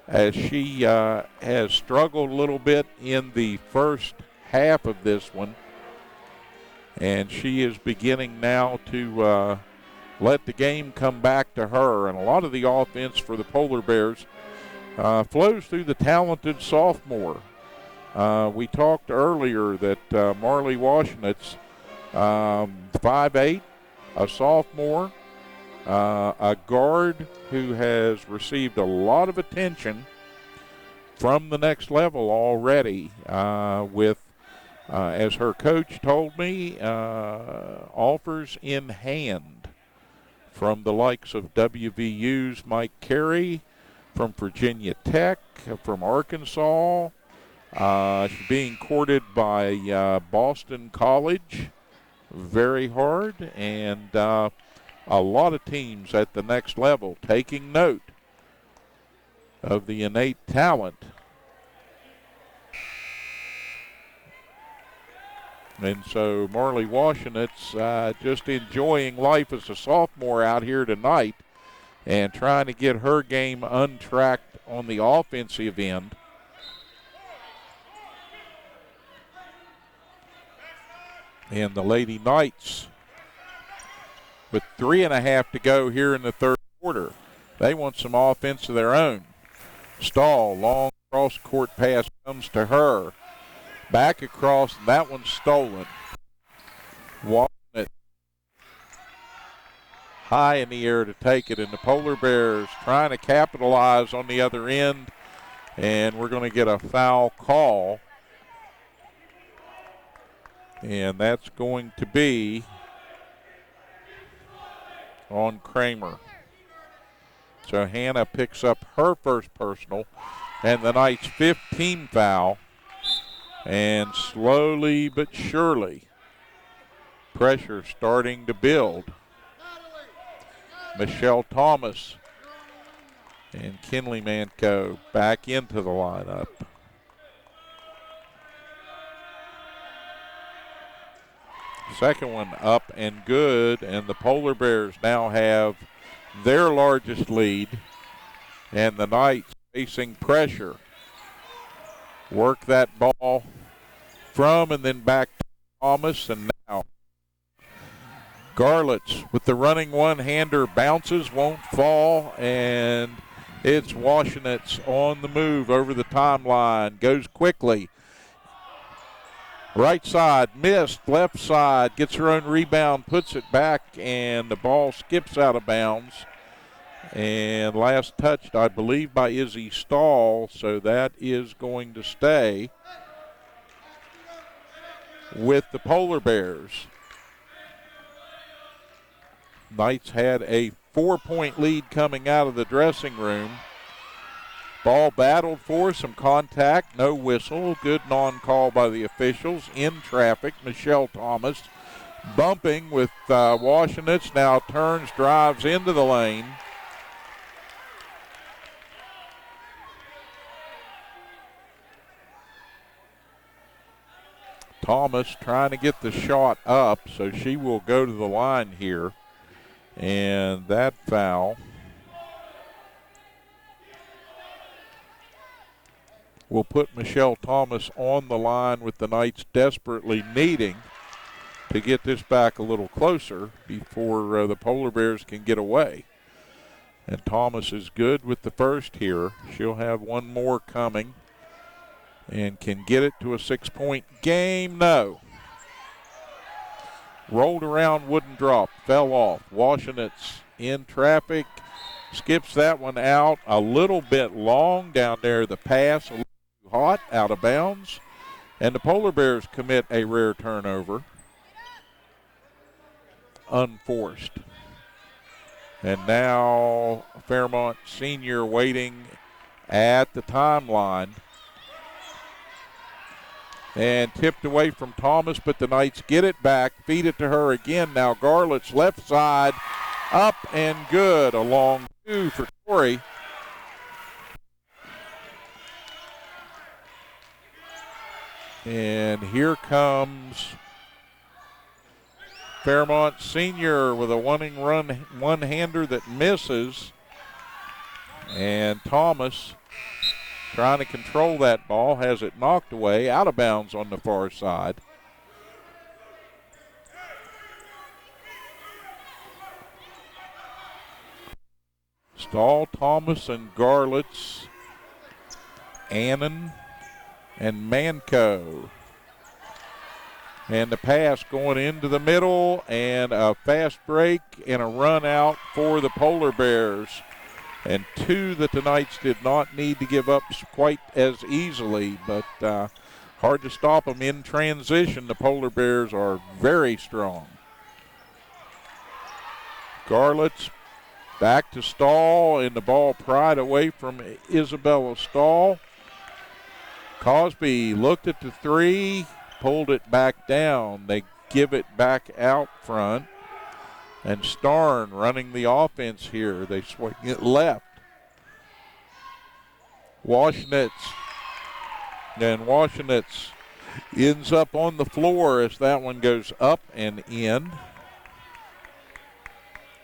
as she has struggled a little bit in the first half of this one. And she is beginning now to let the game come back to her. And a lot of the offense for the Polar Bears flows through the talented sophomore. We talked earlier that Marley Washenitz, 5'8", a sophomore, a guard who has received a lot of attention from the next level already, with, as her coach told me, offers in hand from the likes of WVU's Mike Carey, from Virginia Tech, from Arkansas. She's being courted by Boston College very hard, and a lot of teams at the next level taking note of the innate talent. And so Marley Washenitz just enjoying life as a sophomore out here tonight and trying to get her game untracked on the offensive end. And the Lady Knights, with 3.5 to go here in the third quarter, they want some offense of their own. Stahl, long cross-court pass comes to her. Back across, and that one's stolen. Washenitz high in the air to take it, and the Polar Bears trying to capitalize on the other end, and we're going to get a foul call. And that's going to be on Kramer. So Hannah picks up her first personal, and the Knights' 15th foul. And slowly but surely, pressure starting to build. Michelle Thomas and Kinley Manco back into the lineup. Second one up and good, and the Polar Bears now have their largest lead, and the Knights facing pressure. Work that ball from and then back to Thomas, and now Garlitz with the running one-hander, bounces, won't fall, and it's Washenitz on the move over the timeline, goes quickly. Right side, missed, left side, gets her own rebound, puts it back, and the ball skips out of bounds. And last touched, I believe, by Izzy Stahl, so that is going to stay with the Polar Bears. Knights had a 4-point lead coming out of the dressing room. Ball battled for, some contact, no whistle. Good non-call by the officials. In traffic, Michelle Thomas bumping with Washenitz. Now turns, drives into the lane. Thomas trying to get the shot up, so she will go to the line here. And that foul will put Michelle Thomas on the line, with the Knights desperately needing to get this back a little closer before the Polar Bears can get away. And Thomas is good with the first here. She'll have one more coming and can get it to a 6-point game. No. Rolled around, wouldn't drop, fell off. Washenitz in traffic, skips that one out. A little bit long down there, the pass, a little too hot, out of bounds. And the Polar Bears commit a rare turnover. Unforced. And now Fairmont Senior waiting at the timeline. And tipped away from Thomas, but the Knights get it back, feed it to her again. Now Garlett's left side, up and good. A long two for Torrey. And here comes Fairmont Senior with a one-hander that misses. And Thomas trying to control that ball, has it knocked away, out of bounds on the far side. Stahl, Thomas, and Garlitz, Annan, and Manco. And the pass going into the middle, and a fast break and a run out for the Polar Bears. And two that the Knights did not need to give up quite as easily, but hard to stop them in transition. The Polar Bears are very strong. Garlitz back to Stahl, and the ball pried away from Isabella Stahl. Cosby looked at the three, pulled it back down. They give it back out front. And Starn running the offense here. They swing it left. Washenitz. And Washenitz ends up on the floor as that one goes up and in.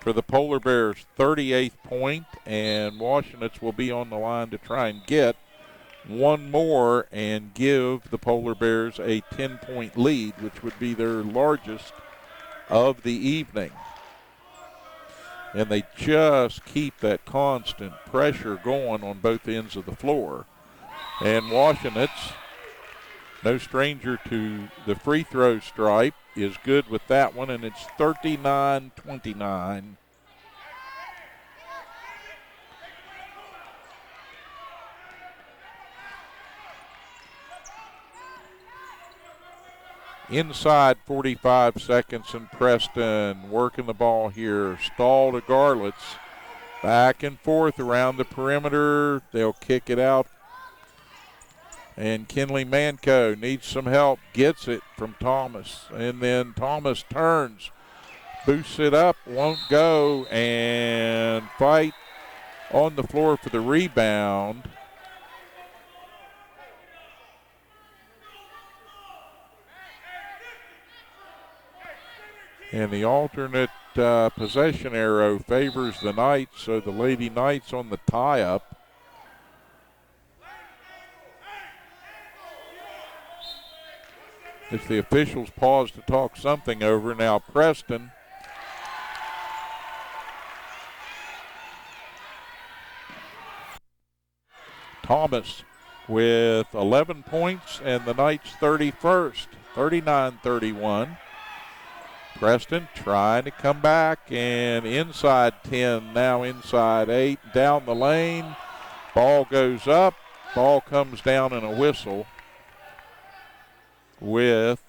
For the Polar Bears' 38th point, and Washenitz will be on the line to try and get one more and give the Polar Bears a 10-point lead, which would be their largest of the evening. And they just keep that constant pressure going on both ends of the floor. And Washenitz, no stranger to the free throw stripe, is good with that one, and it's 39-29. Inside 45 seconds, and Preston working the ball here. Stahl to Garlitz. Back and forth around the perimeter. They'll kick it out. And Kinley Manco needs some help. Gets it from Thomas. And then Thomas turns. Boosts it up. Won't go. And fight on the floor for the rebound. And the alternate possession arrow favors the Knights, so the Lady Knights on the tie-up. As the officials pause to talk something over, now Preston. Thomas with 11 points, and the Knights 31st, 39-31. Preston trying to come back, and inside 10, now inside 8, down the lane. Ball goes up. Ball comes down in a whistle with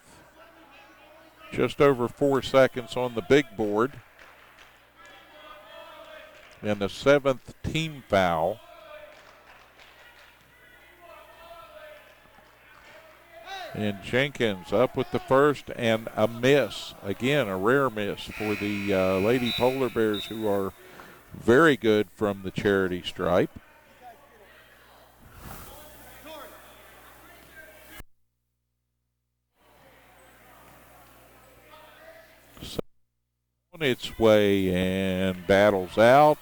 just over 4 seconds on the big board. And the 7th team foul. And Jenkins up with the first, and a miss. Again, a rare miss for the Lady Polar Bears, who are very good from the charity stripe. So on its way and battles out.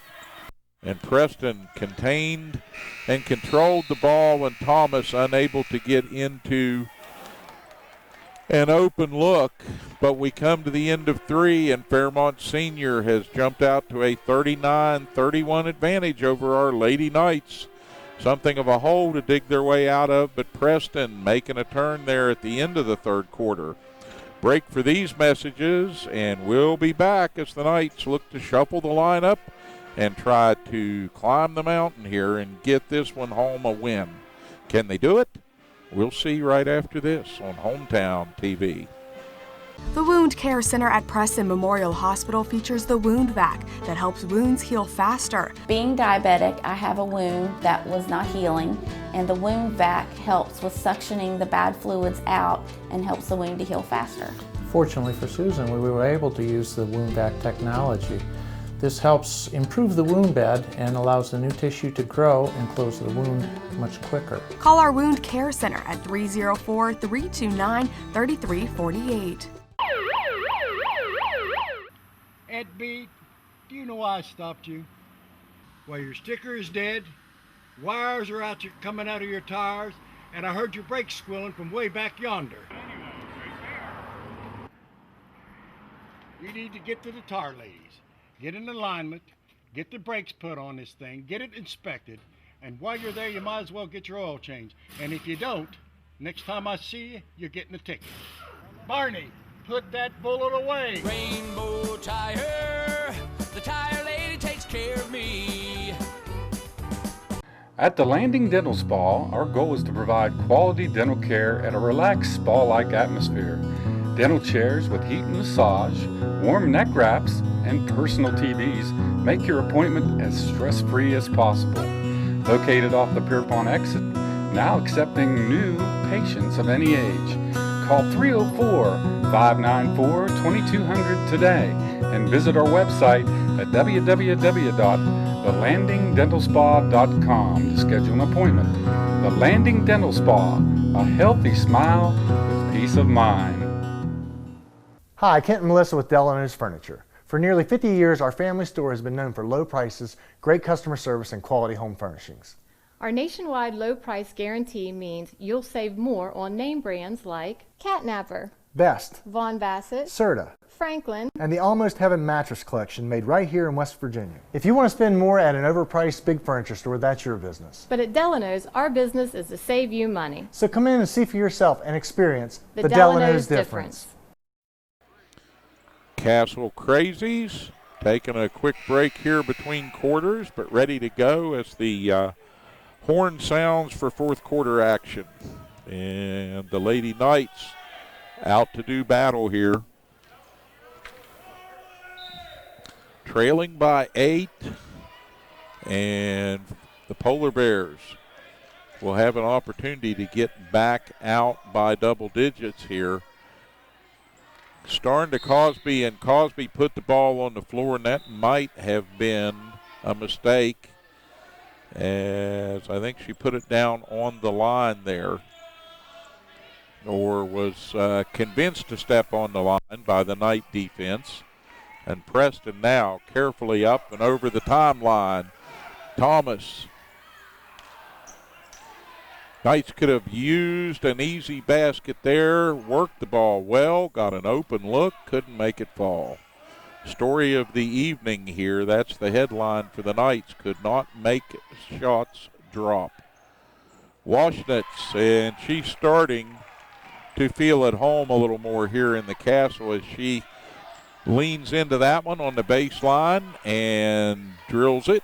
And Preston contained and controlled the ball, and Thomas unable to get into an open look. But we come to the end of 3, and Fairmont Senior has jumped out to a 39-31 advantage over our Lady Knights. Something of a hole to dig their way out of, but Preston making a turn there at the end of the third quarter. Break for these messages, and we'll be back as the Knights look to shuffle the lineup and try to climb the mountain here and get this one home a win. Can they do it? We'll see right after this on Hometown TV. The Wound Care Center at Preston Memorial Hospital features the Wound Vac that helps wounds heal faster. Being diabetic, I have a wound that was not healing, and the Wound Vac helps with suctioning the bad fluids out and helps the wound to heal faster. Fortunately for Susan, we were able to use the Wound Vac technology. This helps improve the wound bed and allows the new tissue to grow and close the wound much quicker. Call our Wound Care Center at 304-329-3348. Ed B, do you know why I stopped you? Well, your sticker is dead, wires are coming out of your tires, and I heard your brakes squealing from way back yonder. You need to get to the tire ladies. Get in alignment, get the brakes put on this thing, get it inspected, and while you're there, you might as well get your oil changed. And if you don't, next time I see you, you're getting a ticket. Barney, put that bullet away. Rainbow Tire, the tire lady takes care of me. At the Landing Dental Spa, our goal is to provide quality dental care at a relaxed spa-like atmosphere. Dental chairs with heat and massage, warm neck wraps, and personal TVs make your appointment as stress-free as possible. Located off the Fairmont exit, now accepting new patients of any age. Call 304-594-2200 today and visit our website at www.thelandingdentalspa.com to schedule an appointment. The Landing Dental Spa, a healthy smile with peace of mind. Hi, Kent and Melissa with Delano's Furniture. For nearly 50 years, our family store has been known for low prices, great customer service, and quality home furnishings. Our nationwide low price guarantee means you'll save more on name brands like Catnapper, Best, Von Bassett, Serta, Franklin, and the Almost Heaven mattress collection made right here in West Virginia. If you want to spend more at an overpriced big furniture store, that's your business. But at Delano's, our business is to save you money. So come in and see for yourself and experience The Delano's difference. Castle Crazies taking a quick break here between quarters, but ready to go as the horn sounds for fourth quarter action. And the Lady Knights out to do battle here. Trailing by 8, and the Polar Bears will have an opportunity to get back out by double digits here. Starting to Cosby, and Cosby put the ball on the floor, and that might have been a mistake, as I think she put it down on the line there, or was convinced to step on the line by the Knight defense. And Preston now carefully up and over the timeline. Thomas. Knights could have used an easy basket there, worked the ball well, got an open look, couldn't make it fall. Story of the evening here, that's the headline for the Knights, could not make shots drop. Washnitz, and she's starting to feel at home a little more here in the castle as she leans into that one on the baseline and drills it.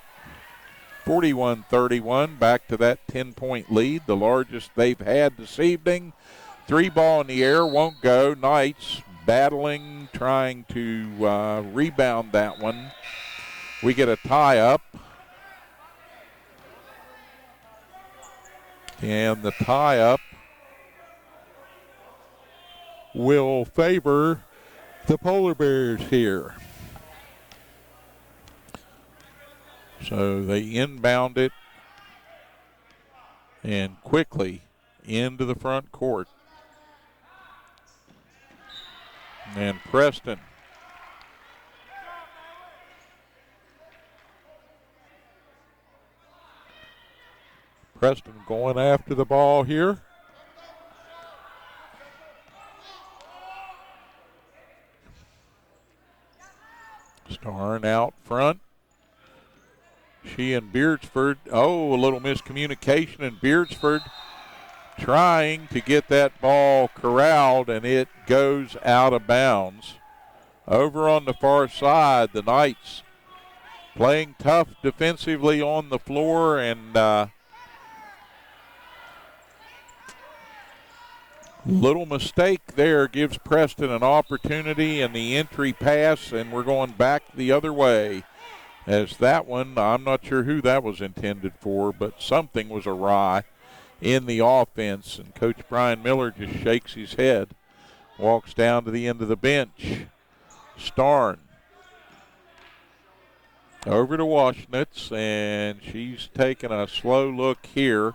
41-31, back to that 10-point lead, the largest they've had this evening. 3 ball in the air, won't go. Knights battling, trying to rebound that one. We get a tie up. And the tie up will favor the Polar Bears here. So they inbound it and quickly into the front court. And Preston going after the ball here. Starn out front. She and Beardsford, a little miscommunication, and Beardsford trying to get that ball corralled, and it goes out of bounds. Over on the far side, the Knights playing tough defensively on the floor, and little mistake there gives Preston an opportunity in the entry pass, and we're going back the other way. As that one, I'm not sure who that was intended for, but something was awry in the offense, and Coach Brian Miller just shakes his head, walks down to the end of the bench. Starn over to Washnitz, and she's taking a slow look here,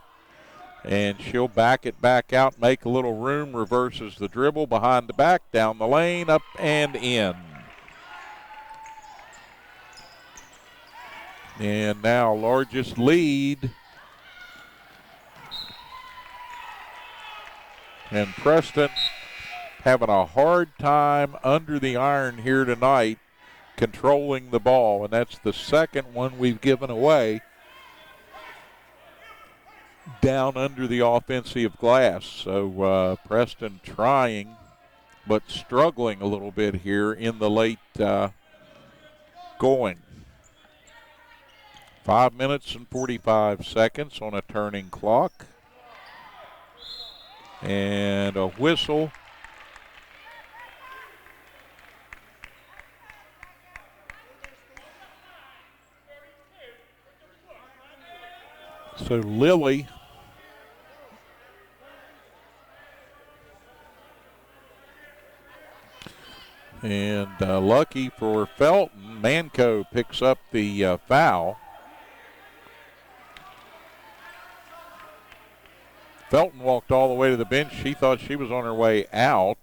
and she'll back it back out, make a little room, reverses the dribble behind the back, down the lane, up and in. And now largest lead. And Preston having a hard time under the iron here tonight, controlling the ball. And that's the second one we've given away down under the offensive glass. So Preston trying, but struggling a little bit here in the late going. 5 minutes and 45 seconds on a turning clock. And a whistle. So Lily and lucky for Felton, Manco picks up the foul. Felton walked all the way to the bench. She thought she was on her way out.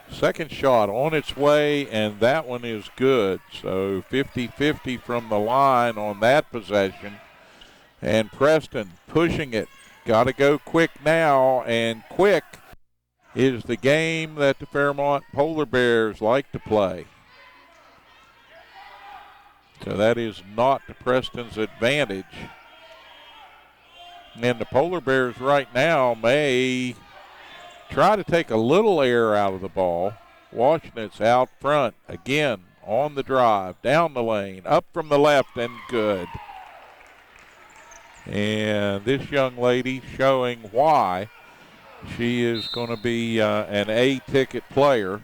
Second shot on its way, and that one is good. So 50-50 from the line on that possession. And Preston pushing it. Got to go quick now, and quick is the game that the Fairmont Polar Bears like to play. So that is not to Preston's advantage. And the Polar Bears right now may try to take a little air out of the ball. Washnitz out front again on the drive, down the lane, up from the left, and good. And this young lady showing why she is going to be an A-ticket player.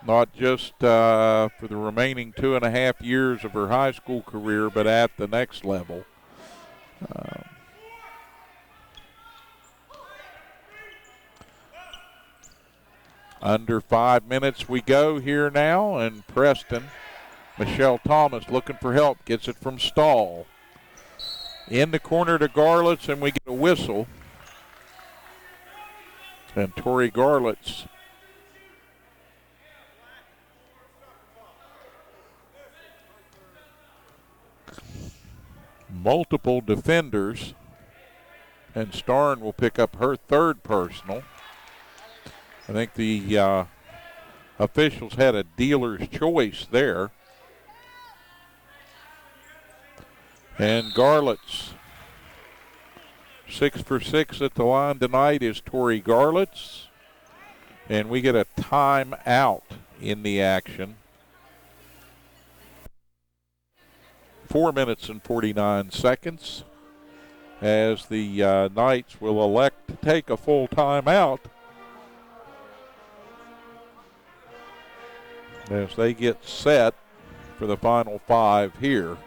Not just for the remaining 2.5 years of her high school career, but at the next level. Under 5 minutes we go here now, and Preston, Michelle Thomas looking for help, gets it from Stahl. In the corner to Garlitz, and we get a whistle. And Tori Garlitz multiple defenders, and Starn will pick up her third personal. I think the officials had a dealer's choice there. And Garlitz 6 for 6 at the line tonight is Tori Garlitz. And we get a timeout in the action. 4 minutes and 49 seconds as the Knights will elect to take a full timeout as they get set for the final 5 here.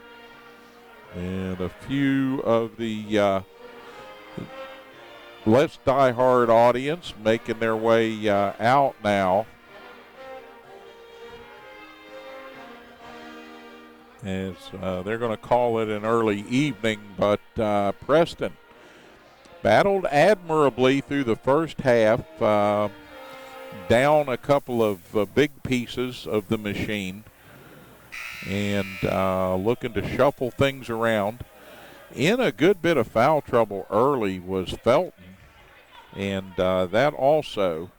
And a few of the less diehard audience making their way out now as they're going to call it an early evening, but Preston battled admirably through the first half, down a couple of big pieces of the machine and looking to shuffle things around. In a good bit of foul trouble early was Felton, and that also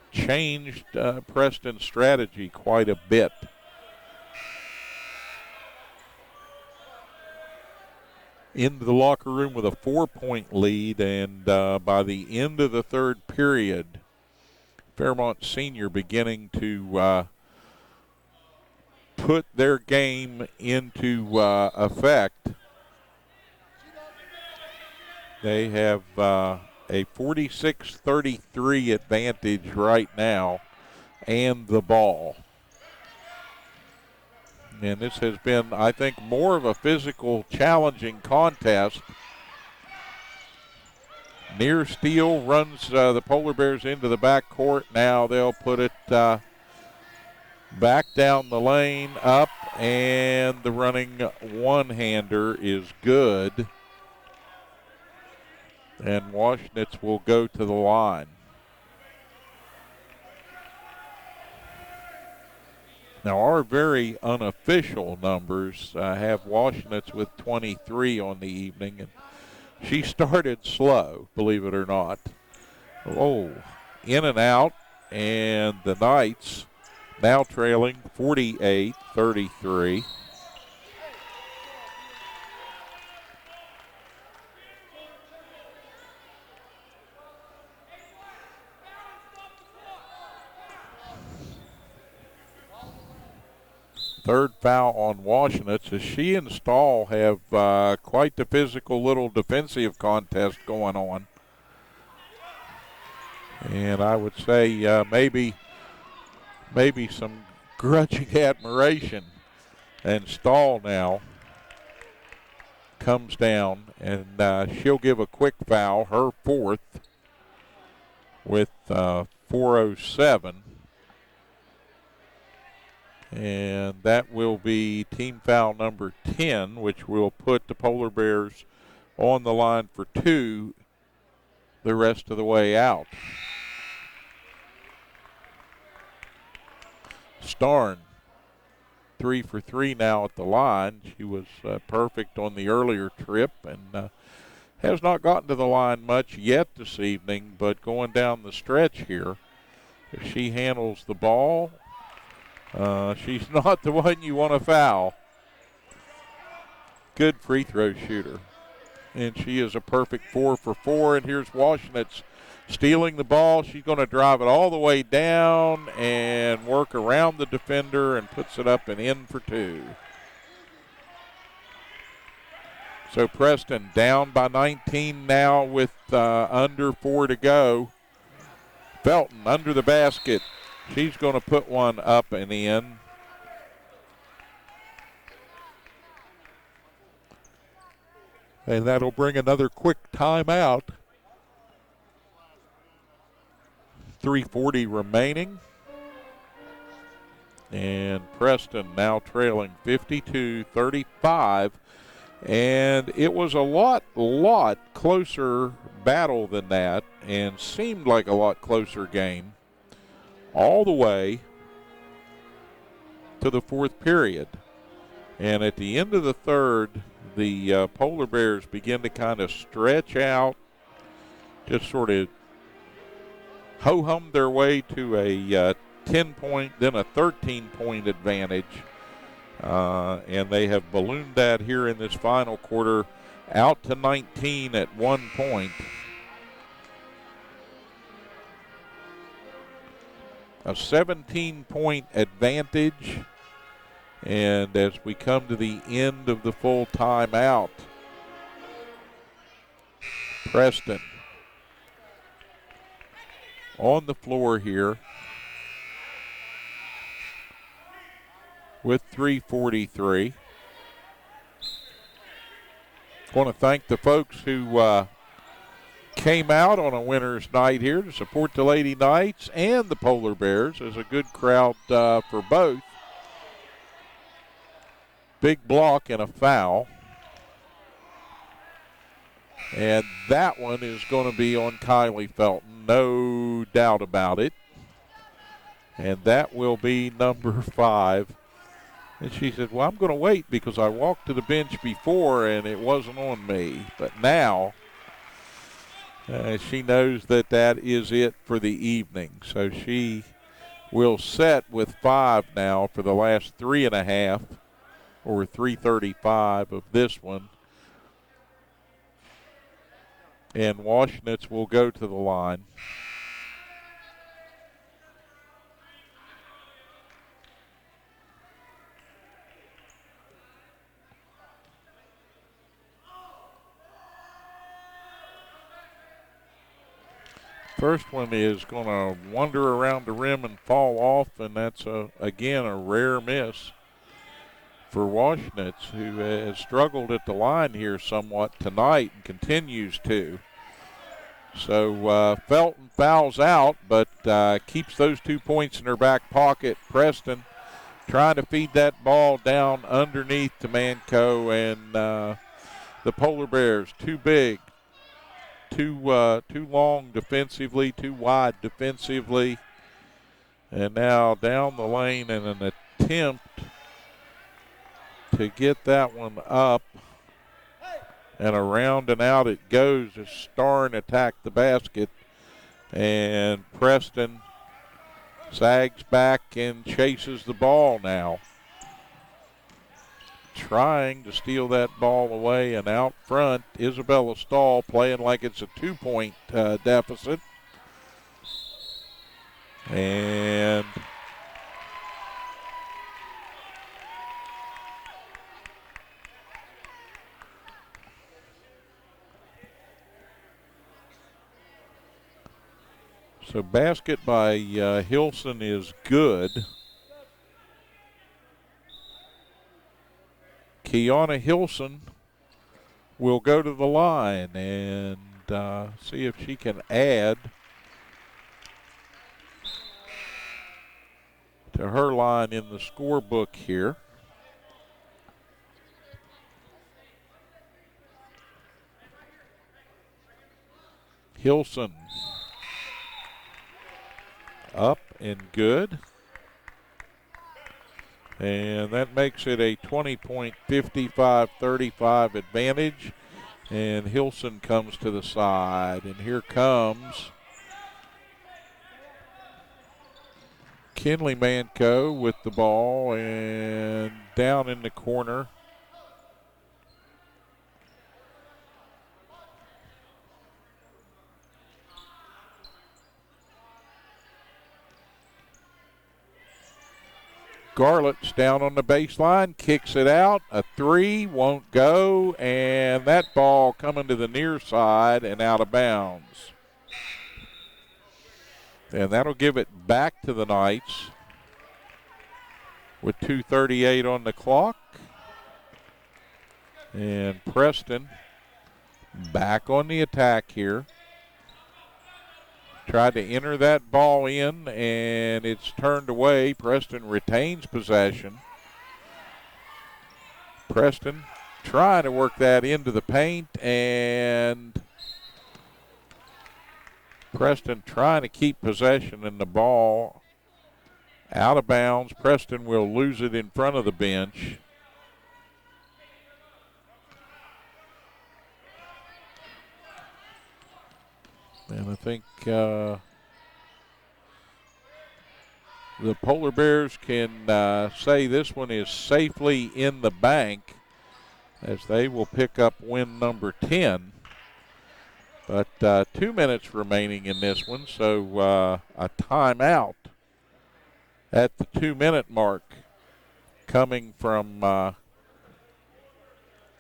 changed Preston's strategy quite a bit. Into the locker room with a 4-point lead, and by the end of the third period, Fairmont Senior beginning to put their game into effect. They have a 46-33 advantage right now and the ball. And this has been, I think, more of a physical, challenging contest. Near Steele runs the Polar Bears into the backcourt. Now they'll put it back down the lane, up, and the running one-hander is good. And Washnitz will go to the line. Now, our very unofficial numbers have Washnitz with 23 on the evening, and she started slow, believe it or not. Oh, in and out, and the Knights now trailing 48-33. Third foul on Washnitz as she and Stahl have quite the physical little defensive contest going on. And I would say maybe some grudging admiration. And Stahl now comes down, and she'll give a quick foul, her fourth, with 4:07. And that will be team foul number 10, which will put the Polar Bears on the line for 2 the rest of the way out. Starn, 3 for 3 now at the line. She was perfect on the earlier trip and has not gotten to the line much yet this evening, but going down the stretch here, if she handles the ball, she's not the one you want to foul. Good free throw shooter. And she is a perfect 4 for 4. And here's Washnitz stealing the ball. She's going to drive it all the way down and work around the defender and puts it up and in for 2. So Preston down by 19 now with under 4 to go. Felton under the basket. She's going to put one up and in. And that'll bring another quick timeout. 3:40 remaining. And Preston now trailing 52-35. And it was a lot closer battle than that and seemed like a lot closer game all the way to the fourth period. And at the end of the third, the Polar Bears begin to kind of stretch out, just sort of ho-hum their way to a 10-point, then a 13-point advantage. And they have ballooned that here in this final quarter out to 19 at 1 point. A 17-point advantage. And as we come to the end of the full timeout, Preston on the floor here with 3:43. I want to thank the folks who came out on a winter's night here to support the Lady Knights and the Polar Bears. There's a good crowd for both. Big block and a foul. And that one is going to be on Kylie Felton, no doubt about it. And that will be number 5. And she said, well, I'm going to wait because I walked to the bench before and it wasn't on me. But now she knows that that is it for the evening. So she will set with 5 now for the last 3.5 or 3:35 of this one. And Washnitz will go to the line. First one is going to wander around the rim and fall off, and that's, again, a rare miss for Washnitz, who has struggled at the line here somewhat tonight and continues to. So Felton fouls out, but keeps those 2 points in her back pocket. Preston trying to feed that ball down underneath to Manco, and the Polar Bears too big, too long defensively, too wide defensively. And now down the lane in an attempt to get that one up, and around and out it goes as Starn attacked the basket, and Preston sags back and chases the ball now, trying to steal that ball away. And out front, Isabella Stahl playing like it's a 2-point deficit, and so basket by Hilson is good. Kiana Hilson will go to the line and see if she can add to her line in the scorebook here. Hilson up and good. And that makes it a 20-point, 55-35 advantage. And Hilson comes to the side. And here comes Kinley Manco with the ball, and down in the corner. Garlett's down on the baseline, kicks it out. A 3 won't go, and that ball coming to the near side and out of bounds. And that'll give it back to the Knights with 2:38 on the clock. And Preston back on the attack here. Tried to enter that ball in, and it's turned away. Preston retains possession. Preston trying to work that into the paint, and Preston trying to keep possession, and the ball out of bounds. Preston will lose it in front of the bench. And I think the Polar Bears can say this one is safely in the bank. as they will pick up win number 10. But 2 minutes remaining in this one, so a timeout at the 2-minute mark coming from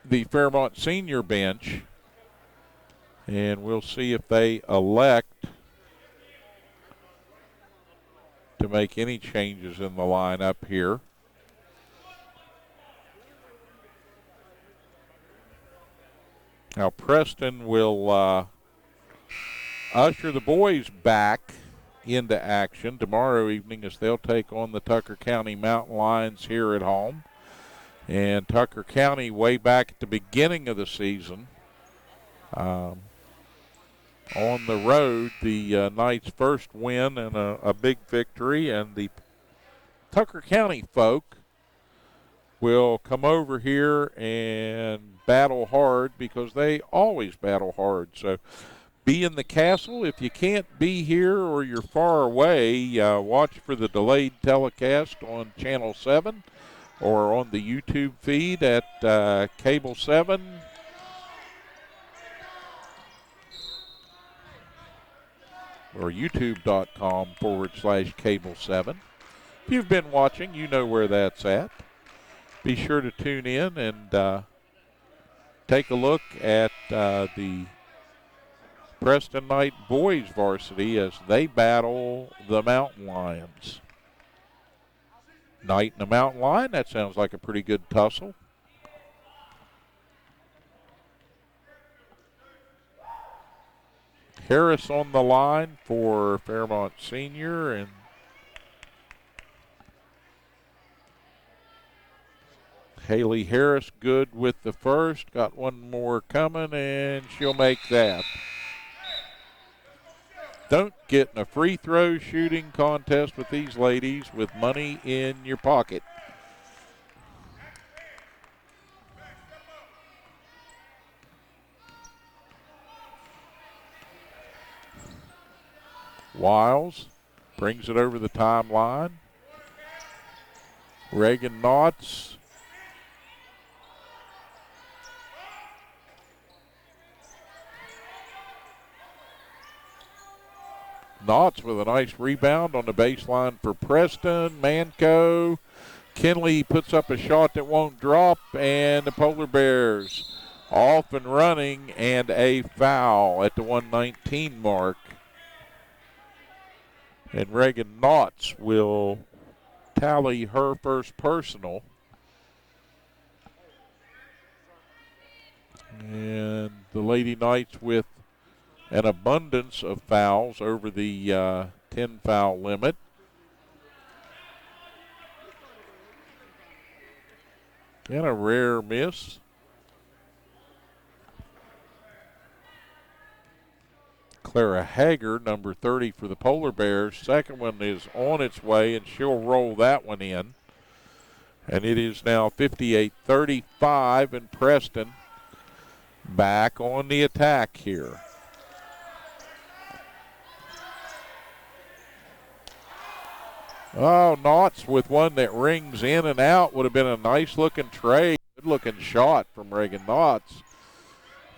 the Fairmont Senior bench. And we'll see if they elect to make any changes in the lineup here. Now Preston will usher the boys back into action tomorrow evening as they'll take on the Tucker County Mountain Lions here at home. And Tucker County, way back at the beginning of the season, on the road, the Knights' first win and a big victory, and the Tucker County folk will come over here and battle hard because they always battle hard. So be in the castle. If you can't be here or you're far away, watch for the delayed telecast on Channel 7 or on the YouTube feed at Cable 7. Or youtube.com/Cable 7. If you've been watching, you know where that's at. Be sure to tune in and take a look at the Preston Knight boys varsity as they battle the Mountain Lions. Knight and the Mountain Lion, that sounds like a pretty good tussle. Harris on the line for Fairmont Senior, and Haley Harris good with the first. Got one more coming, and she'll make that. Don't get in a free throw shooting contest with these ladies with money in your pocket. Wiles brings it over the timeline. Reagan Knotts. Knotts with a nice rebound on the baseline for Preston. Manco. Kinley puts up a shot that won't drop, and the Polar Bears off and running, and a foul at the 119 mark. And Reagan Knotts will tally her first personal. And the Lady Knights with an abundance of fouls over the 10-foul limit. And a rare miss. Clara Hager, number 30 for the Polar Bears. Second one is on its way, and she'll roll that one in. And it is now 58-35, and Preston back on the attack here. Oh, Knotts with one that rings in and out. Would have been a nice-looking trade. Good-looking shot from Reagan Knotts.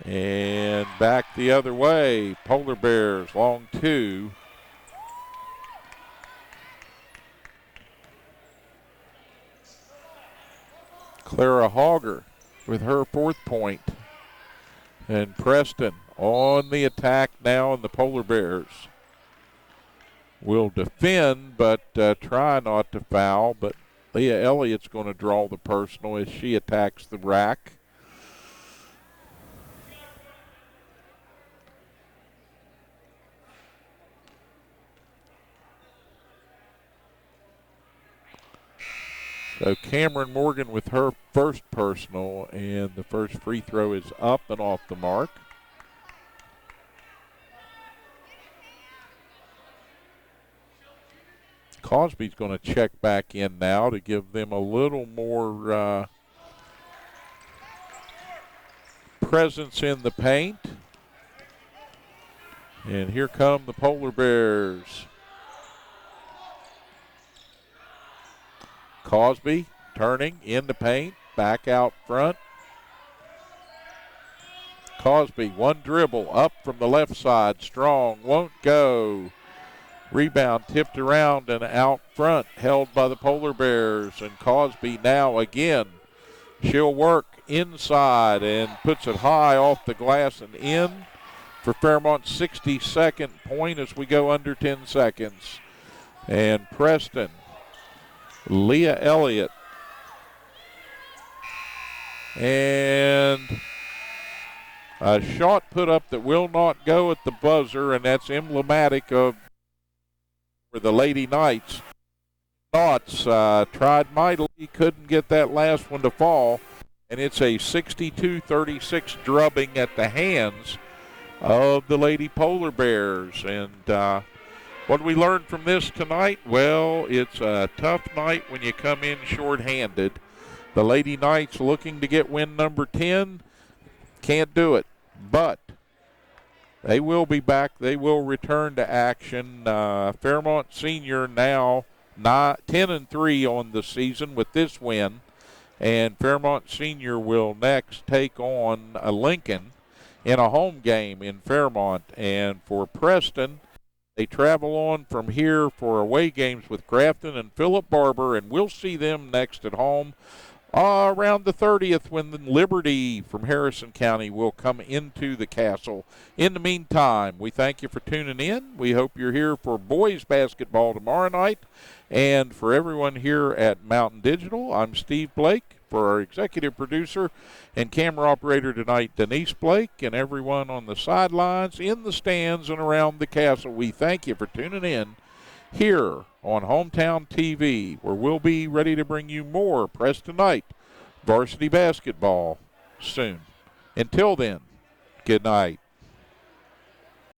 And back the other way. Polar Bears, long two. Clara Hogger with her fourth point. And Preston on the attack now, and the Polar Bears will defend, but try not to foul. But Leah Elliott's going to draw the personal as she attacks the rack. So Cameron Morgan with her first personal, and the first free throw is up and off the mark. Cosby's going to check back in now to give them a little more presence in the paint. And here come the Polar Bears. Cosby turning in the paint, back out front. Cosby, one dribble up from the left side. Strong, won't go. Rebound tipped around and out front, held by the Polar Bears. And Cosby now again. She'll work inside and puts it high off the glass and in for Fairmont's 62nd point as we go under 10 seconds. And Preston, Leah Elliott, and a shot put up that will not go at the buzzer, and that's emblematic of where the Lady Knights tried mightily, couldn't get that last one to fall, and it's a 62-36 drubbing at the hands of the Lady Polar Bears. And what we learned from this tonight? Well, it's a tough night when you come in shorthanded. The Lady Knights looking to get win number 10. Can't do it, but they will be back. They will return to action. Fairmont Senior now 10-3 on the season with this win, and Fairmont Senior will next take on Lincoln in a home game in Fairmont. And for Preston, they travel on from here for away games with Grafton and Philip Barber, and we'll see them next at home around the 30th when the Liberty from Harrison County will come into the castle. In the meantime, we thank you for tuning in. We hope you're here for boys basketball tomorrow night. And for everyone here at Mountain Digital, I'm Steve Blake. For our executive producer and camera operator tonight, Denise Blake, and everyone on the sidelines, in the stands, and around the castle, we thank you for tuning in here on Hometown TV, where we'll be ready to bring you more Preston Knight varsity basketball soon. Until then, good night.